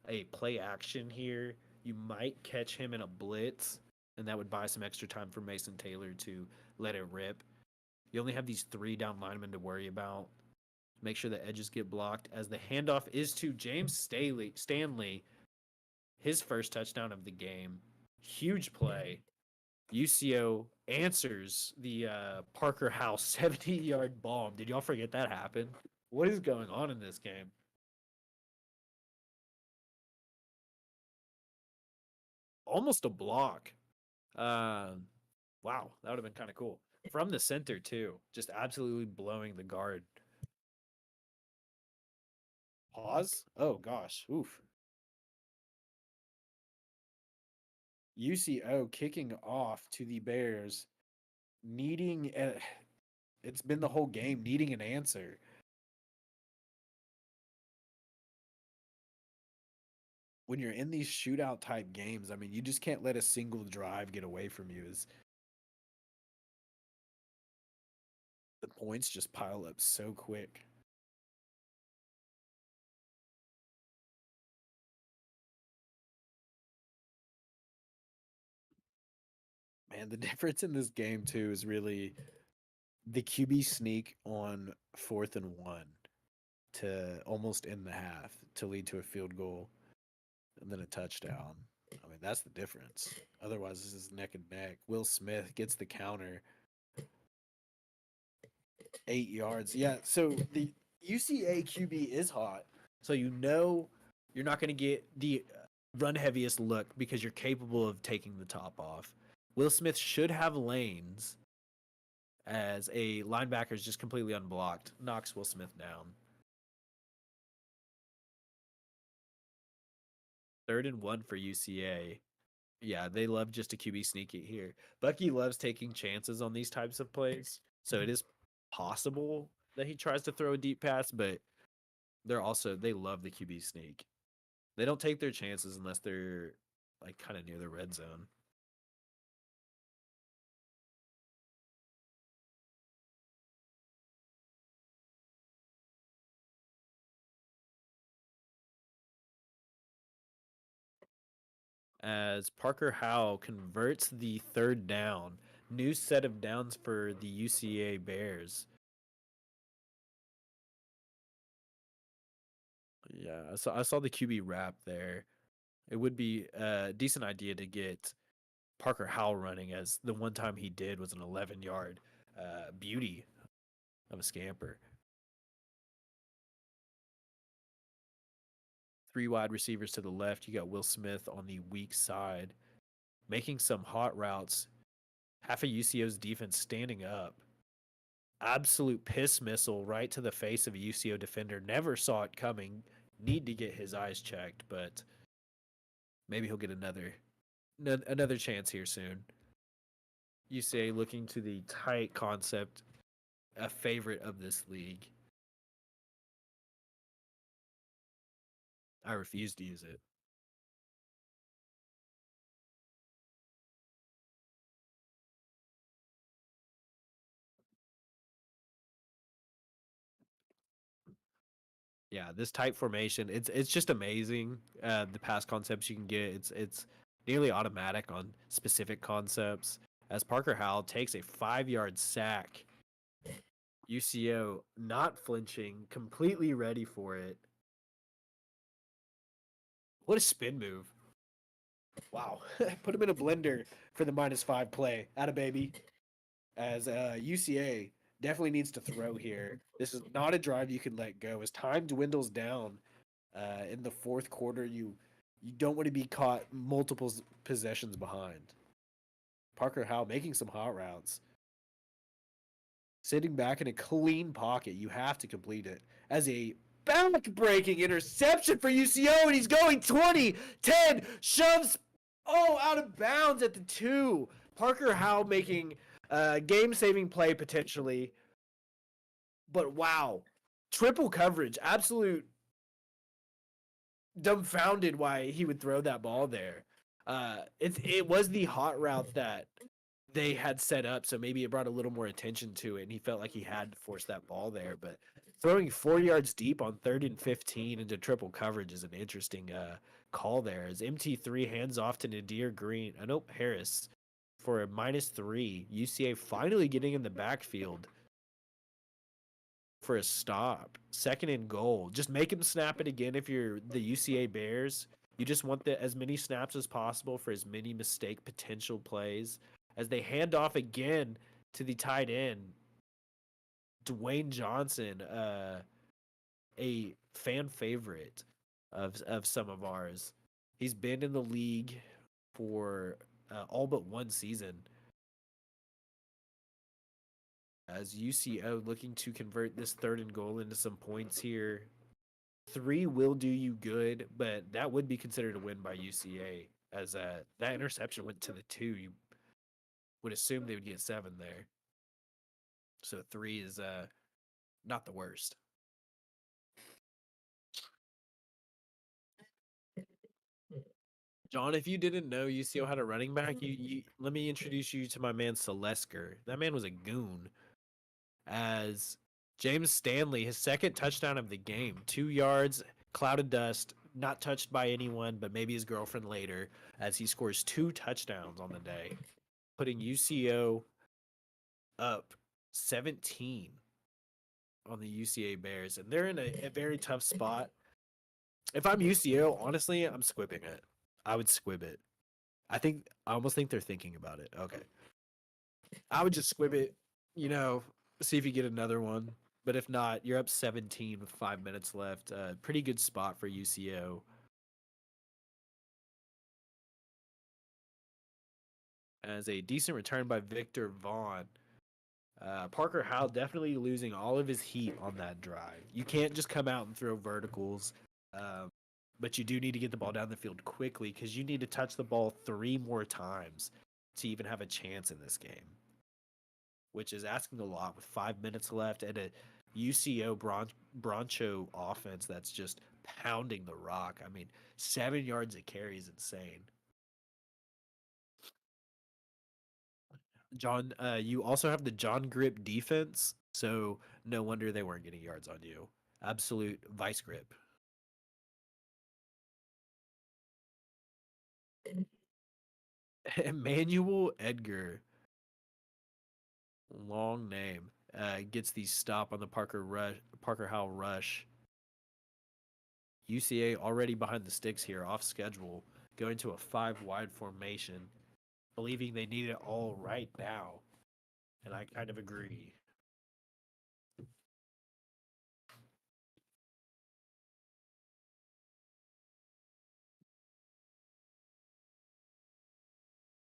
a play action here. You might catch him in a blitz, and that would buy some extra time for Mason Taylor to let it rip. You only have these 3 down linemen to worry about. Make sure the edges get blocked as the handoff is to James Stanley. His first touchdown of the game. Huge play. UCO answers the Parker House 70-yard bomb. Did y'all forget that happened? What is going on in this game? Almost a block. Wow, that would have been kind of cool. From the center, too. Just absolutely blowing the guard. Pause? Oh, gosh. Oof. UCO kicking off to the Bears, needing it's been the whole game, needing an answer. When you're in these shootout type games, I mean, you just can't let a single drive get away from you. As the points just pile up so quick. Man, the difference in this game too is really the QB sneak on 4th and 1 to almost end the half to lead to a field goal and then a touchdown. I mean, that's the difference. Otherwise, this is neck and neck. Will Smith gets the counter. 8 yards. Yeah, so the UCA QB is hot. So you know you're not going to get the run heaviest look because you're capable of taking the top off. Will Smith should have lanes as a linebacker is just completely unblocked. Knocks Will Smith down. 3rd and 1 for UCA. Yeah, they love just a QB sneak it here. Bucky loves taking chances on these types of plays, so it is possible that he tries to throw a deep pass, but they love the QB sneak. They don't take their chances unless they're like kind of near the red zone. As Parker Howell converts the 3rd down. New set of downs for the UCA Bears. Yeah, I saw the QB wrap there. It would be a decent idea to get Parker Howell running, as the one time he did was an 11-yard beauty of a scamper. 3 wide receivers to the left. You got Will Smith on the weak side, making some hot routes. Half of UCO's defense standing up. Absolute piss missile right to the face of a UCO defender. Never saw it coming. Need to get his eyes checked, but maybe he'll get another chance here soon. UCA looking to the tight concept, a favorite of this league. I refuse to use it. Yeah, this tight formation, it's just amazing. The pass concepts you can get, it's nearly automatic on specific concepts. As Parker Howell takes a 5-yard sack, UCO not flinching, completely ready for it. What a spin move! Wow, put him in a blender for the -5 play. Atta baby. As UCA definitely needs to throw here. This is not a drive you can let go. As time dwindles down in the 4th quarter, you don't want to be caught multiple possessions behind. Parker Howell making some hot routes. Sitting back in a clean pocket, you have to complete it. As a back-breaking interception for UCO, and he's going 20, 10, shoves, out of bounds at the 2. Parker Howell making game-saving play potentially. But wow, triple coverage, absolute dumbfounded why he would throw that ball there. It was the hot route that they had set up, so maybe it brought a little more attention to it, and he felt like he had to force that ball there. But throwing 4 yards deep on 3rd and 15 into triple coverage is an interesting call there. As MT3 hands off to Nadir Harris for a -3. UCA finally getting in the backfield for a stop. 2nd and goal. Just make him snap it again if you're the UCA Bears. You just want as many snaps as possible for as many mistake potential plays. As they hand off again to the tight end, Dwayne Johnson, a fan favorite of some of ours. He's been in the league for all but 1 season. As UCO looking to convert this 3rd and goal into some points here. 3 will do you good, but that would be considered a win by UCA. As that interception went to the 2, you would assume they would get 7 there. So 3 is not the worst. John, if you didn't know UCO had a running back, you let me introduce you to my man Selesker. That man was a goon. As James Stanley, his 2nd touchdown of the game, 2 yards, cloud of dust, not touched by anyone, but maybe his girlfriend later, as he scores 2 touchdowns on the day, putting UCO up 17 on the UCA Bears. And they're in a very tough spot. If I'm UCO, honestly, I'm squibbing it. I would squib it. I almost think they're thinking about it. Okay. I would just squib it, see if you get another one. But if not, you're up 17 with 5 minutes left. Pretty good spot for UCO. As a decent return by Victor Vaughn. Parker Howell definitely losing all of his heat on that drive. You can't just come out and throw verticals. but you do need to get the ball down the field quickly because you need to touch the ball 3 more times to even have a chance in this game, which is asking a lot with 5 minutes left and a UCO Broncho offense that's just pounding the rock. I mean, 7 yards a carry is insane. John, you also have the John Grip defense, so no wonder they weren't getting yards on you. Absolute vice grip. Emmanuel Edgar, long name, gets the stop on the Parker Howell rush. UCA already behind the sticks here, off schedule, going to a 5-wide formation, believing they need it all right now. And I kind of agree.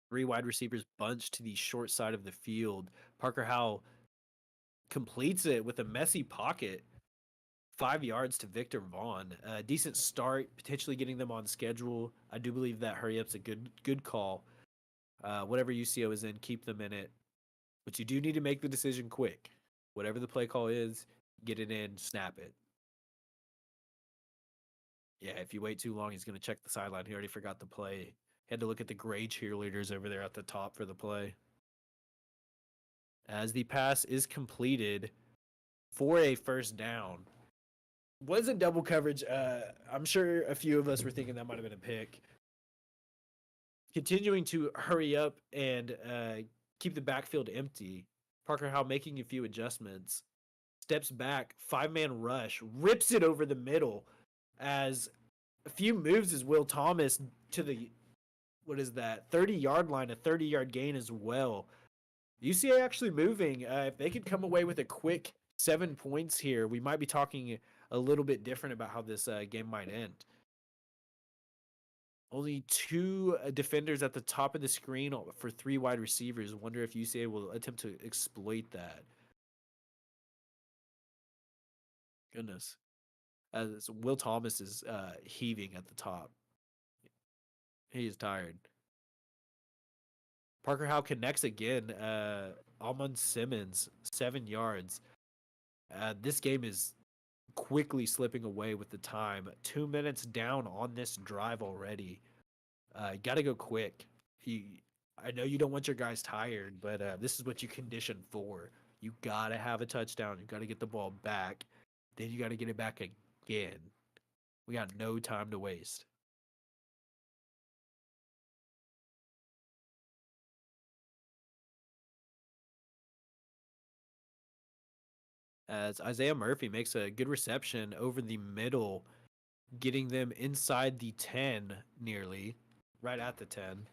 Three wide receivers bunched to the short side of the field. Parker Howell completes it with a messy pocket. 5 yards to Victor Vaughn. Decent start, potentially getting them on schedule. I do believe that hurry up's a good call. Whatever UCO is in, keep them in it. But you do need to make the decision quick. Whatever the play call is, get it in, snap it. Yeah, if you wait too long, he's going to check the sideline. He already forgot the play. He had to look at the gray cheerleaders over there at the top for the play. As the pass is completed for a first down. Wasn't double coverage. I'm sure a few of us were thinking that might have been a pick. Continuing to hurry up and keep the backfield empty. Parker Howell making a few adjustments. Steps back, 5-man rush, rips it over the middle. As a few moves as Will Thomas to the, 30-yard line, a 30-yard gain as well. UCA actually moving. If they could come away with a quick 7 points here, we might be talking a little bit different about how this game might end. Only 2 defenders at the top of the screen for 3 wide receivers. Wonder if UCA will attempt to exploit that. Goodness. As Will Thomas is heaving at the top. He is tired. Parker Howell connects again. Almond Simmons, 7 yards. This game is quickly slipping away with the time. 2 minutes down on this drive already. Got to go quick. I know you don't want your guys tired, but this is what you condition for. You got to have a touchdown. You got to get the ball back. Then you got to get it back again. We got no time to waste. As Isaiah Murphy makes a good reception over the middle, getting them inside the 10 nearly, right at the 10.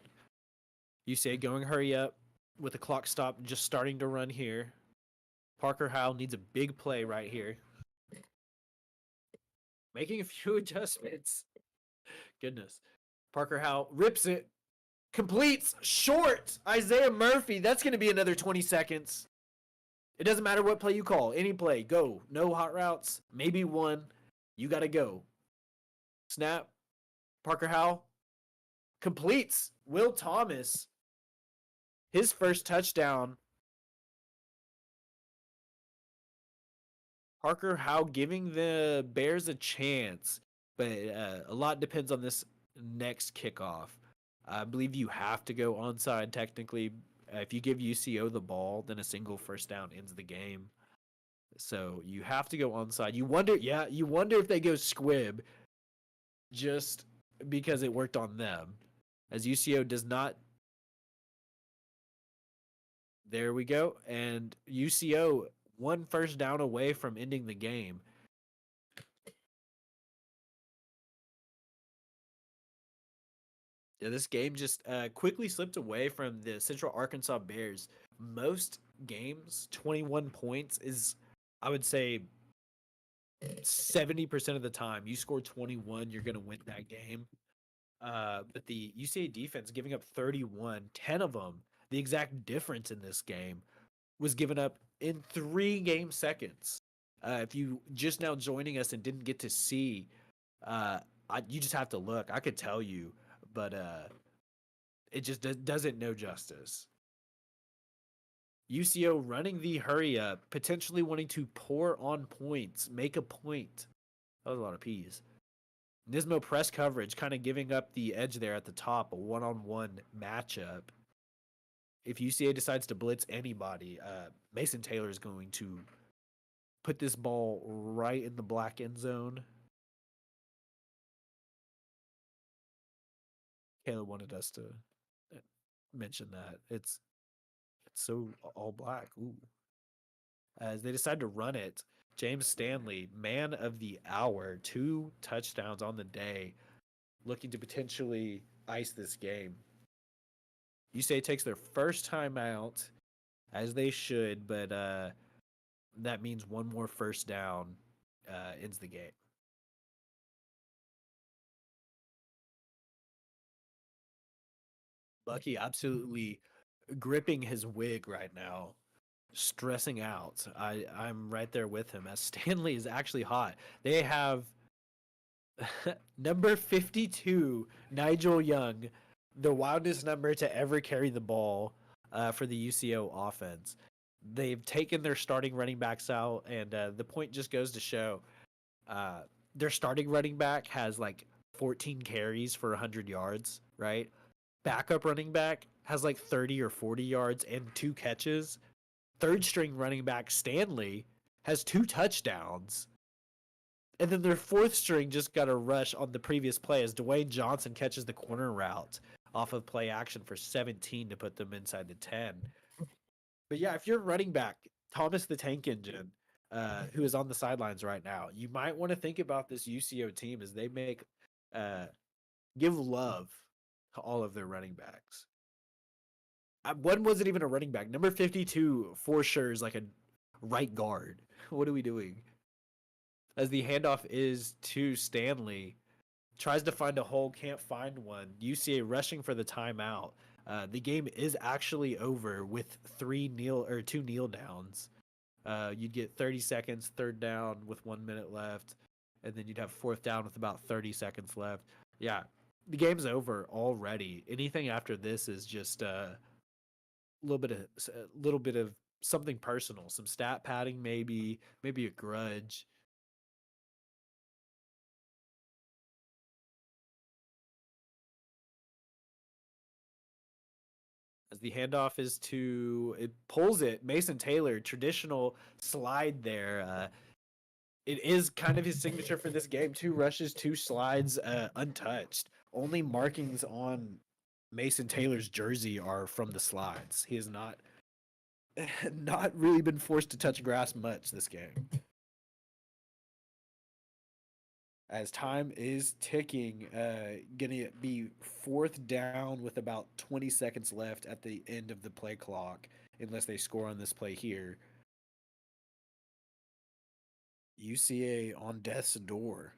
UCA going hurry up with the clock stop just starting to run here. Parker Howell needs a big play right here. Making a few adjustments. Goodness. Parker Howell rips it, completes, short. Isaiah Murphy, that's going to be another 20 seconds. It doesn't matter what play you call. Any play, go. No hot routes, maybe one. You got to go. Snap. Parker Howell completes. Will Thomas, his first touchdown. Parker Howell giving the Bears a chance, but a lot depends on this next kickoff. I believe you have to go onside technically. If you give UCO the ball, then a single first down ends the game. So you have to go onside. You wonder if they go squib just because it worked on them. As UCO does not. There we go. And UCO 1 first down away from ending the game. Yeah, this game just quickly slipped away from the Central Arkansas Bears. Most games, 21 points is, I would say, 70% of the time. You score 21, you're going to win that game. But the UCA defense giving up 31, 10 of them, the exact difference in this game, was given up in 3 game seconds. If you just now joining us and didn't get to see you just have to look. I could tell you, but it just doesn't know justice. UCO running the hurry up, potentially wanting to pour on points, make a point. That was a lot of P's. Nismo press coverage, kind of giving up the edge there at the top, a one-on-one matchup. If UCA decides to blitz anybody, Mason Taylor is going to put this ball right in the black end zone. Kayla wanted us to mention that. It's so all black. Ooh. As they decide to run it, James Stanley, man of the hour, 2 touchdowns on the day, looking to potentially ice this game. UCA takes their first time out, as they should, but that means one more first down ends the game. Bucky absolutely gripping his wig right now, stressing out. I'm right there with him, as Stanley is actually hot. They have number 52, Nigel Young, the wildest number to ever carry the ball for the UCO offense. They've taken their starting running backs out, and the point just goes to show their starting running back has like 14 carries for 100 yards, right? Backup running back has like 30 or 40 yards and 2 catches. Third string running back Stanley has 2 touchdowns. And then their fourth string just got a rush on the previous play as Dwayne Johnson catches the corner route off of play action for 17 to put them inside the 10. But yeah, if you're running back, Thomas the Tank Engine, who is on the sidelines right now, you might want to think about this UCO team as they give love to all of their running backs. One wasn't even a running back. Number 52 for sure is like a right guard. What are we doing? As the handoff is to Stanley, tries to find a hole, can't find one. UCA rushing for the timeout. The game is actually over with 2 kneel downs. You'd get 30 seconds, third down with 1 minute left, and then you'd have fourth down with about 30 seconds left. Yeah, the game's over already. Anything after this is just a little bit of something personal, some stat padding, maybe a grudge. As the handoff is it pulls it. Mason Taylor, traditional slide there. It is kind of his signature for this game. 2 rushes, 2 slides, untouched. Only markings on Mason Taylor's jersey are from the slides. He has not really been forced to touch grass much this game. As time is ticking, gonna be fourth down with about 20 seconds left at the end of the play clock, unless they score on this play here. UCA on death's door.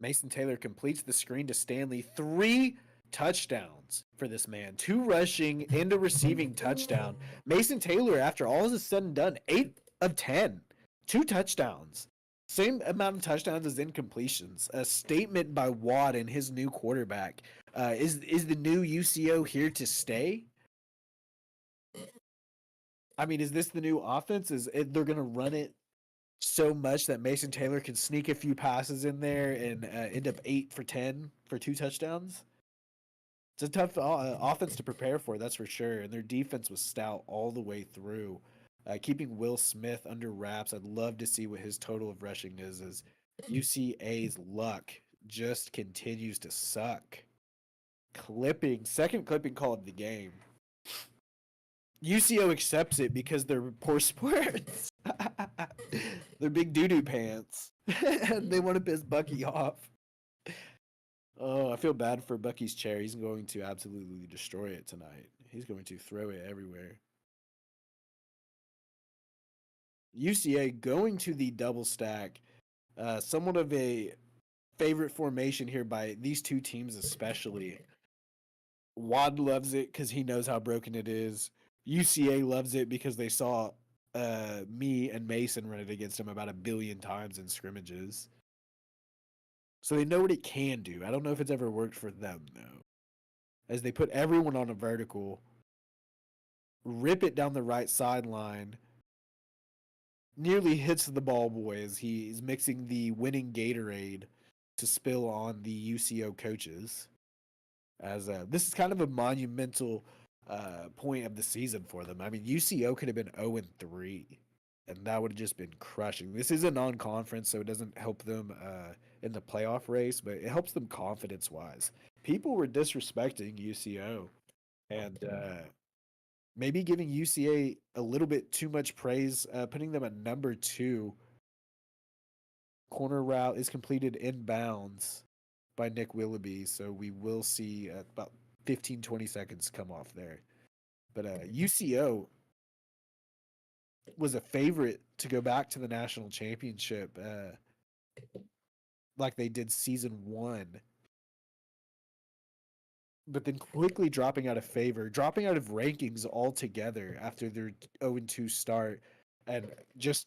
Mason Taylor completes the screen to Stanley. 3 touchdowns for this man. 2 rushing and a receiving touchdown. Mason Taylor, after all is said and done, 8 of 10. 2 touchdowns. Same amount of touchdowns as incompletions. A statement by Watt and his new quarterback. Is the new UCO here to stay? I mean, is this the new offense? They're going to run it so much that Mason Taylor can sneak a few passes in there and end up 8 for 10 for 2 touchdowns? It's a tough offense to prepare for, that's for sure. And their defense was stout all the way through. Keeping Will Smith under wraps, I'd love to see what his total of rushing is, as UCA's luck just continues to suck. Second clipping call of the game. UCO accepts it because they're poor sports. They're big doo-doo pants. They want to piss Bucky off. Oh, I feel bad for Bucky's chair. He's going to absolutely destroy it tonight. He's going to throw it everywhere. UCA going to the double stack. Somewhat of a favorite formation here by these 2 teams especially. Wad loves it because he knows how broken it is. UCA loves it because they saw me and Mason run it against him about 1 billion times in scrimmages. So they know what it can do. I don't know if it's ever worked for them, though. As they put everyone on a vertical, rip it down the right sideline, nearly hits the ball boy as he's mixing the winning Gatorade to spill on the UCO coaches. As this is kind of a monumental point of the season for them. I mean, UCO could have been 0-3, and that would have just been crushing. This is a non-conference, so it doesn't help them in the playoff race, but it helps them confidence-wise. People were disrespecting UCO, and maybe giving UCA a little bit too much praise, putting them at number 2. Corner route is completed inbounds by Nick Willoughby, so we will see about 15-20 seconds come off there. But UCO was a favorite to go back to the national championship like they did season 1. But then quickly dropping out of favor, dropping out of rankings altogether after their 0-2 start. And just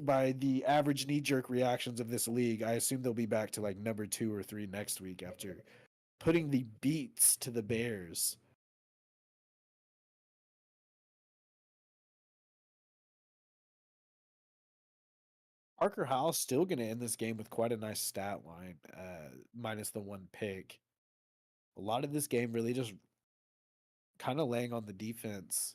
by the average knee-jerk reactions of this league, I assume they'll be back to like number 2 or 3 next week after putting the beats to the Bears. Parker Howell still going to end this game with quite a nice stat line, minus the 1 pick. A lot of this game really just kind of laying on the defense.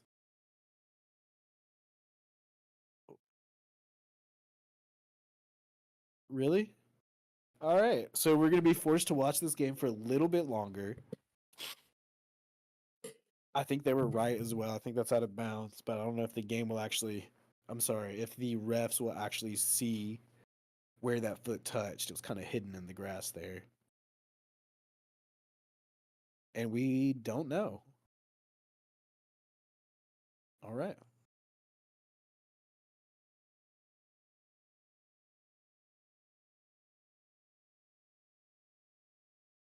Really? All right. So we're going to be forced to watch this game for a little bit longer. I think they were right as well. I think that's out of bounds, but I don't know if the game will actually, I'm sorry, if the refs will actually see where that foot touched. It was kind of hidden in the grass there. And we don't know. All right.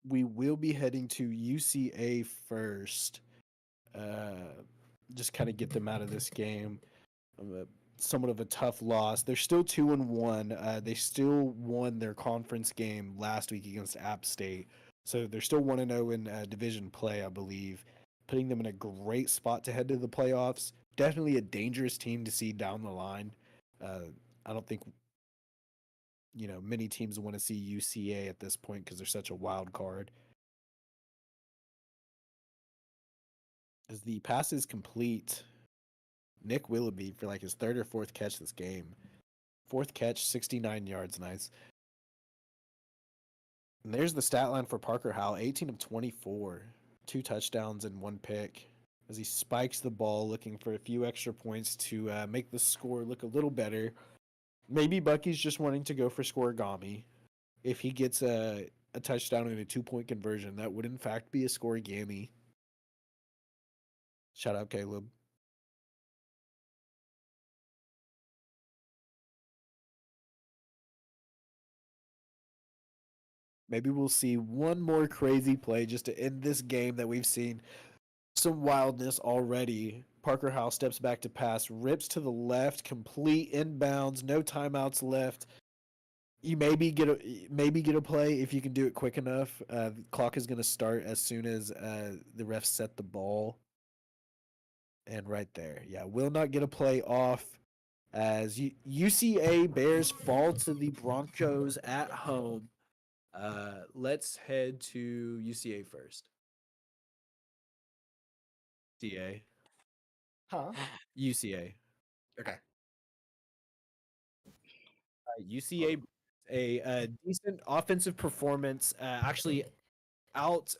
We will be heading to UCA first. Just kind of get them out of this game. Somewhat of a tough loss. They're still 2-1. They still won their conference game last week against App State. So they're still 1-0 in division play, I believe, putting them in a great spot to head to the playoffs. Definitely a dangerous team to see down the line. I don't think many teams want to see UCA at this point because they're such a wild card. As the pass is complete, Nick Willoughby for like his 3rd or 4th catch this game. 4th catch, 69 yards, nice. And there's the stat line for Parker Howell, 18 of 24, 2 touchdowns and 1 pick. As he spikes the ball, looking for a few extra points to make the score look a little better. Maybe Bucky's just wanting to go for scoregami. If he gets a touchdown and a 2-point conversion, that would in fact be a scoregami. Shout out Caleb. Maybe we'll see one more crazy play just to end this game that we've seen some wildness already. Parker Howell steps back to pass, rips to the left, complete inbounds, no timeouts left. You maybe get a play if you can do it quick enough. The clock is going to start as soon as the refs set the ball. And right there, yeah, will not get a play off as UCA Bears fall to the Broncos at home. Let's head to UCA first. UCA. Huh? UCA. Okay. UCA, a decent offensive performance, actually out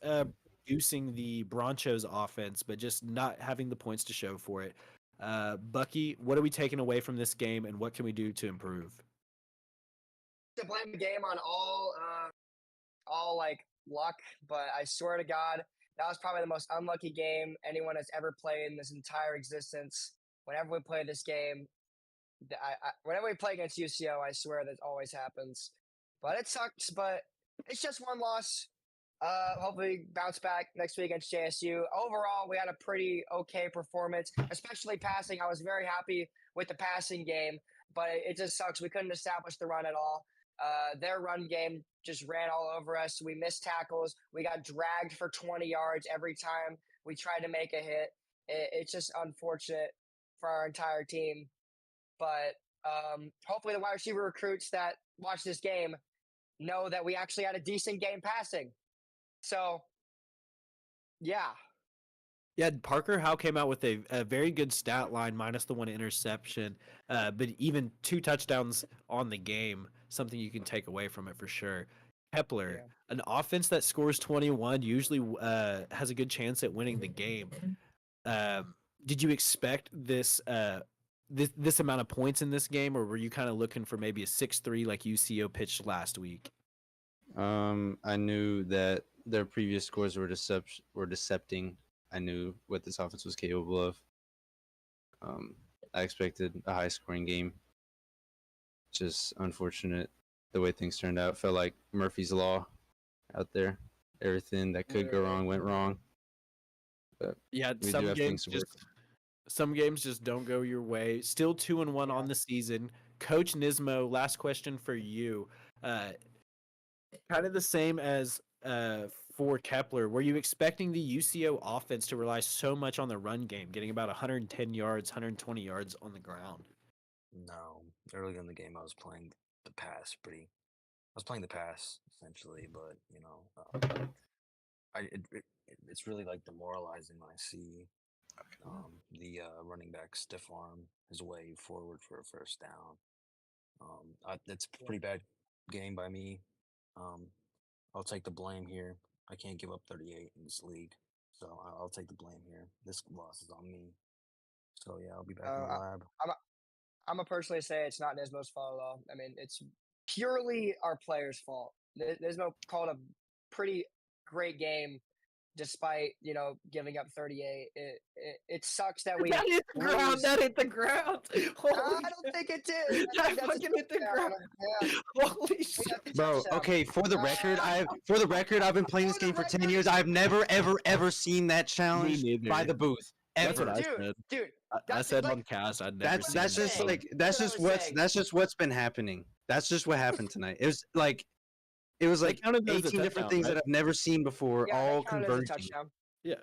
producing the Broncos offense, but just not having the points to show for it. Bucky, what are we taking away from this game, and what can we do to improve? To blame the game on all like luck, but I swear to God, that was probably the most unlucky game anyone has ever played in this entire existence. Whenever we play this game, whenever we play against UCO, I swear that always happens. But it sucks. But it's just one loss. Hopefully bounce back next week against JSU. Overall, we had a pretty okay performance, especially passing. I was very happy with the passing game, but it just sucks. We couldn't establish the run at all. Their run game just ran all over us. We missed tackles. We got dragged for 20 yards every time we tried to make a hit. It's just unfortunate for our entire team. But hopefully the wide receiver recruits that watch this game know that we actually had a decent game passing. So, yeah. Yeah, Parker Howe came out with a very good stat line minus the 1 interception, but even 2 touchdowns on the game, something you can take away from it for sure. Kepler, an offense that scores 21 usually has a good chance at winning the game. Did you expect this this amount of points in this game, or were you kind of looking for maybe a 6-3 like UCO pitched last week? I knew that their previous scores were decepting. I knew what this offense was capable of. I expected a high-scoring game. Just unfortunate the way things turned out. Felt like Murphy's Law out there. Everything that could go wrong went wrong. But yeah, we do have things to work on. Some games just don't go your way. Still 2-1 on the season. Coach Nismo, last question for you. Kind of the same as for Kepler. Were you expecting the UCO offense to rely so much on the run game, getting about 110 yards, 120 yards on the ground? No, early in the game, I was playing the pass essentially, but it's really like demoralizing when I see the running back stiff arm his way forward for a first down. It's a pretty bad game by me. I'll take the blame here. I can't give up 38 in this league, so I'll take the blame here. This loss is on me. So yeah, I'll be back in the lab. I'm gonna personally say it's not Nismo's fault at all. I mean, it's purely our players' fault. Nismo called a pretty great game, despite giving up 38. It sucks that we That hit the ground. lose. That hit the ground. I don't think it did. I That think that's a fucking hit the touchdown. ground. Yeah, Holy shit. that's a Bro, touchdown. okay, for the record, I've been playing this game for 10 years. I've never, ever seen that challenge neither. by the booth. That's Ever. what I said. Dude, I that's said like- on cast I'd never seen That's just that. like That's what I was saying. that's just what's been happening. That's just what happened tonight. It was like 18 counted as a different touchdown, things right? that I've never seen before, Yeah, all that counted as a converging. touchdown. Yeah.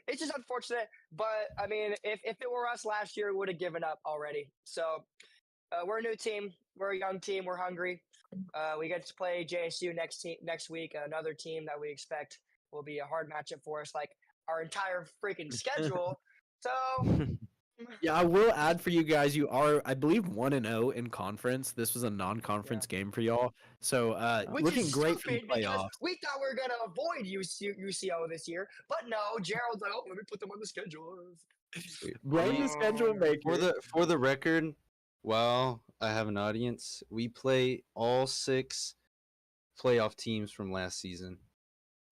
It's just unfortunate, but I mean, if it were us last year, we would have given up already. So we're a new team, we're a young team, we're hungry. We get to play JSU next week, another team that we expect will be a hard matchup for us, like our entire freaking schedule. So Yeah, I will add for you guys. You are, I believe, 1-0 in conference. This was a non-conference game for y'all, so which looking is great for the stupid because playoffs. we thought we were gonna avoid UCO this year, but no, Gerald's like, oh, let me put them on the schedule. Blame the schedule maker. For the record, while I have an audience, we play all 6 playoff teams from last season.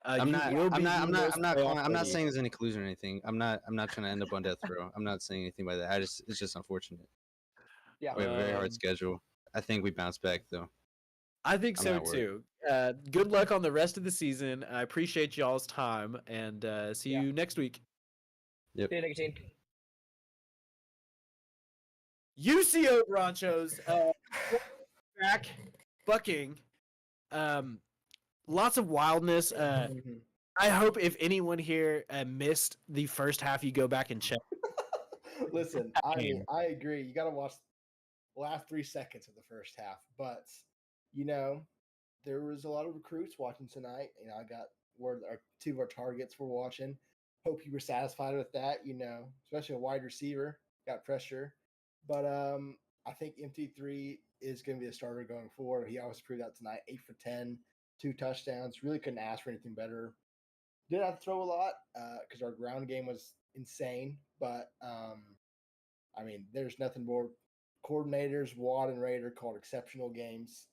I'm not saying there's any collusion or anything. I'm not trying to end up on death row. I'm not saying anything by that. It's just unfortunate. Yeah. We have a very hard schedule. I think we bounce back though. I think I'm so not worried. too. Good luck on the rest of the season. I appreciate y'all's time, and see you next week. See you, Nicotine. UCO Bronchos back bucking. Lots of wildness. I hope if anyone here missed the first half, you go back and check. Listen, I agree. You got to watch the last 3 seconds of the first half. But, there was a lot of recruits watching tonight. I got word our 2 of our targets were watching. Hope you were satisfied with that, especially a wide receiver. Got pressure. But I think MT3 is going to be a starter going forward. He always proved that tonight. 8 for 10, 2 touchdowns. Really couldn't ask for anything better. Didn't have to throw a lot because our ground game was insane. But, there's nothing more. Coordinators, Watt and Raider called exceptional games.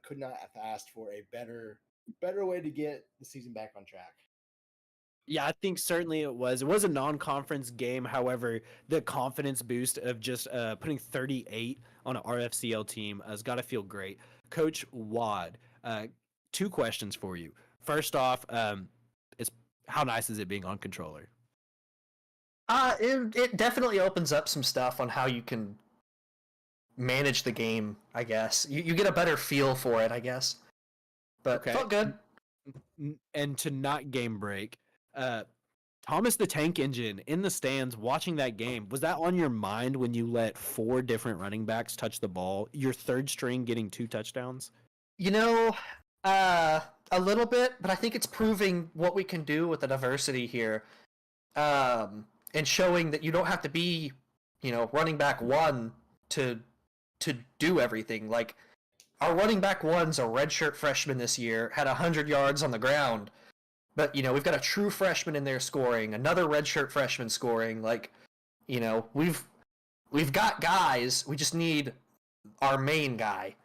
Could not have asked for a better way to get the season back on track. Yeah, I think certainly it was. It was a non-conference game. However, the confidence boost of just putting 38 on an RFCL team has got to feel great. Coach Wad, 2 questions for you. First off, it's how nice is it being on controller? It definitely opens up some stuff on how you can manage the game, I guess. You get a better feel for it, I guess. But Okay. felt good. And to not game break, Thomas the Tank Engine in the stands watching that game. Was that on your mind when you let 4 different running backs touch the ball? Your third string getting 2 touchdowns? You know, a little bit, but I think it's proving what we can do with the diversity here. And showing that you don't have to be, running back 1 to do everything. Like, our running back 1's a redshirt freshman this year, had 100 yards on the ground. But, we've got a true freshman in there scoring, another redshirt freshman scoring. Like, we've got guys. We just need our main guy.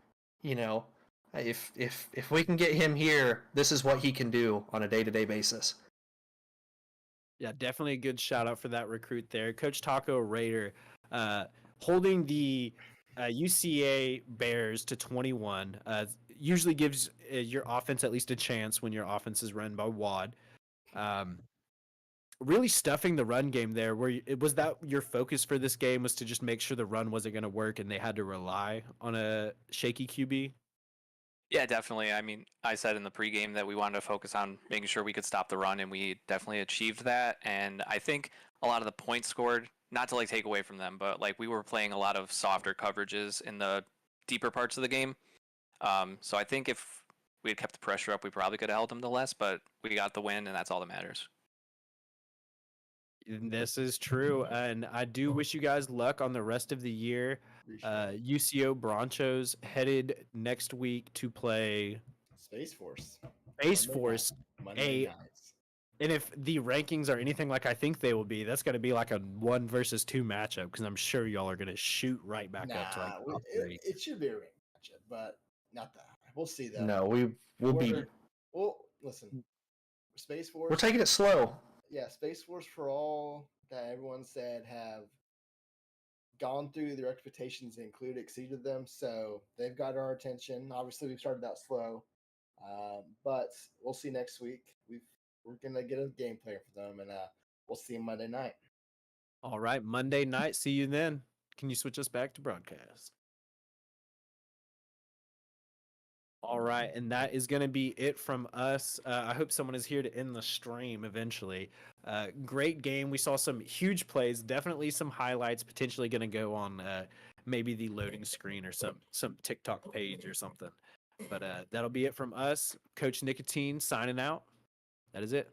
If we can get him here, this is what he can do on a day-to-day basis. Yeah, definitely a good shout out for that recruit there. Coach Taco Raider holding the UCA Bears to 21 usually gives your offense at least a chance when your offense is run by Wad. Really stuffing the run game there. Was that your focus for this game, was to just make sure the run wasn't going to work and they had to rely on a shaky QB? Yeah, definitely. I mean, I said in the pregame that we wanted to focus on making sure we could stop the run, and we definitely achieved that. And I think a lot of the points scored, not to take away from them, but we were playing a lot of softer coverages in the deeper parts of the game. So I think if we had kept the pressure up, we probably could have held them to less, but we got the win, and that's all that matters. This is true, and I do wish you guys luck on the rest of the year. UCO Bronchos headed next week to play Space Force. Monday nights. And if the rankings are anything like I think they will be, that's going to be like a 1 versus 2 matchup, because I'm sure y'all are going to shoot right back up to top 3. It should be a ranked matchup, but not that high. We'll see though. No, we'll be. Well, listen, Space Force. We're taking it slow. Yeah, Space Force, for all that everyone said, have gone through their expectations, exceeded them. So they've got our attention. Obviously, we've started out slow, but we'll see next week. We're gonna get a game plan for them, and we'll see them Monday night. All right, Monday night. See you then. Can you switch us back to broadcast? All right, and that is going to be it from us. I hope someone is here to end the stream eventually. Great game. We saw some huge plays, definitely some highlights, potentially going to go on maybe the loading screen or some TikTok page or something. But that'll be it from us. Coach Nicotine signing out. That is it.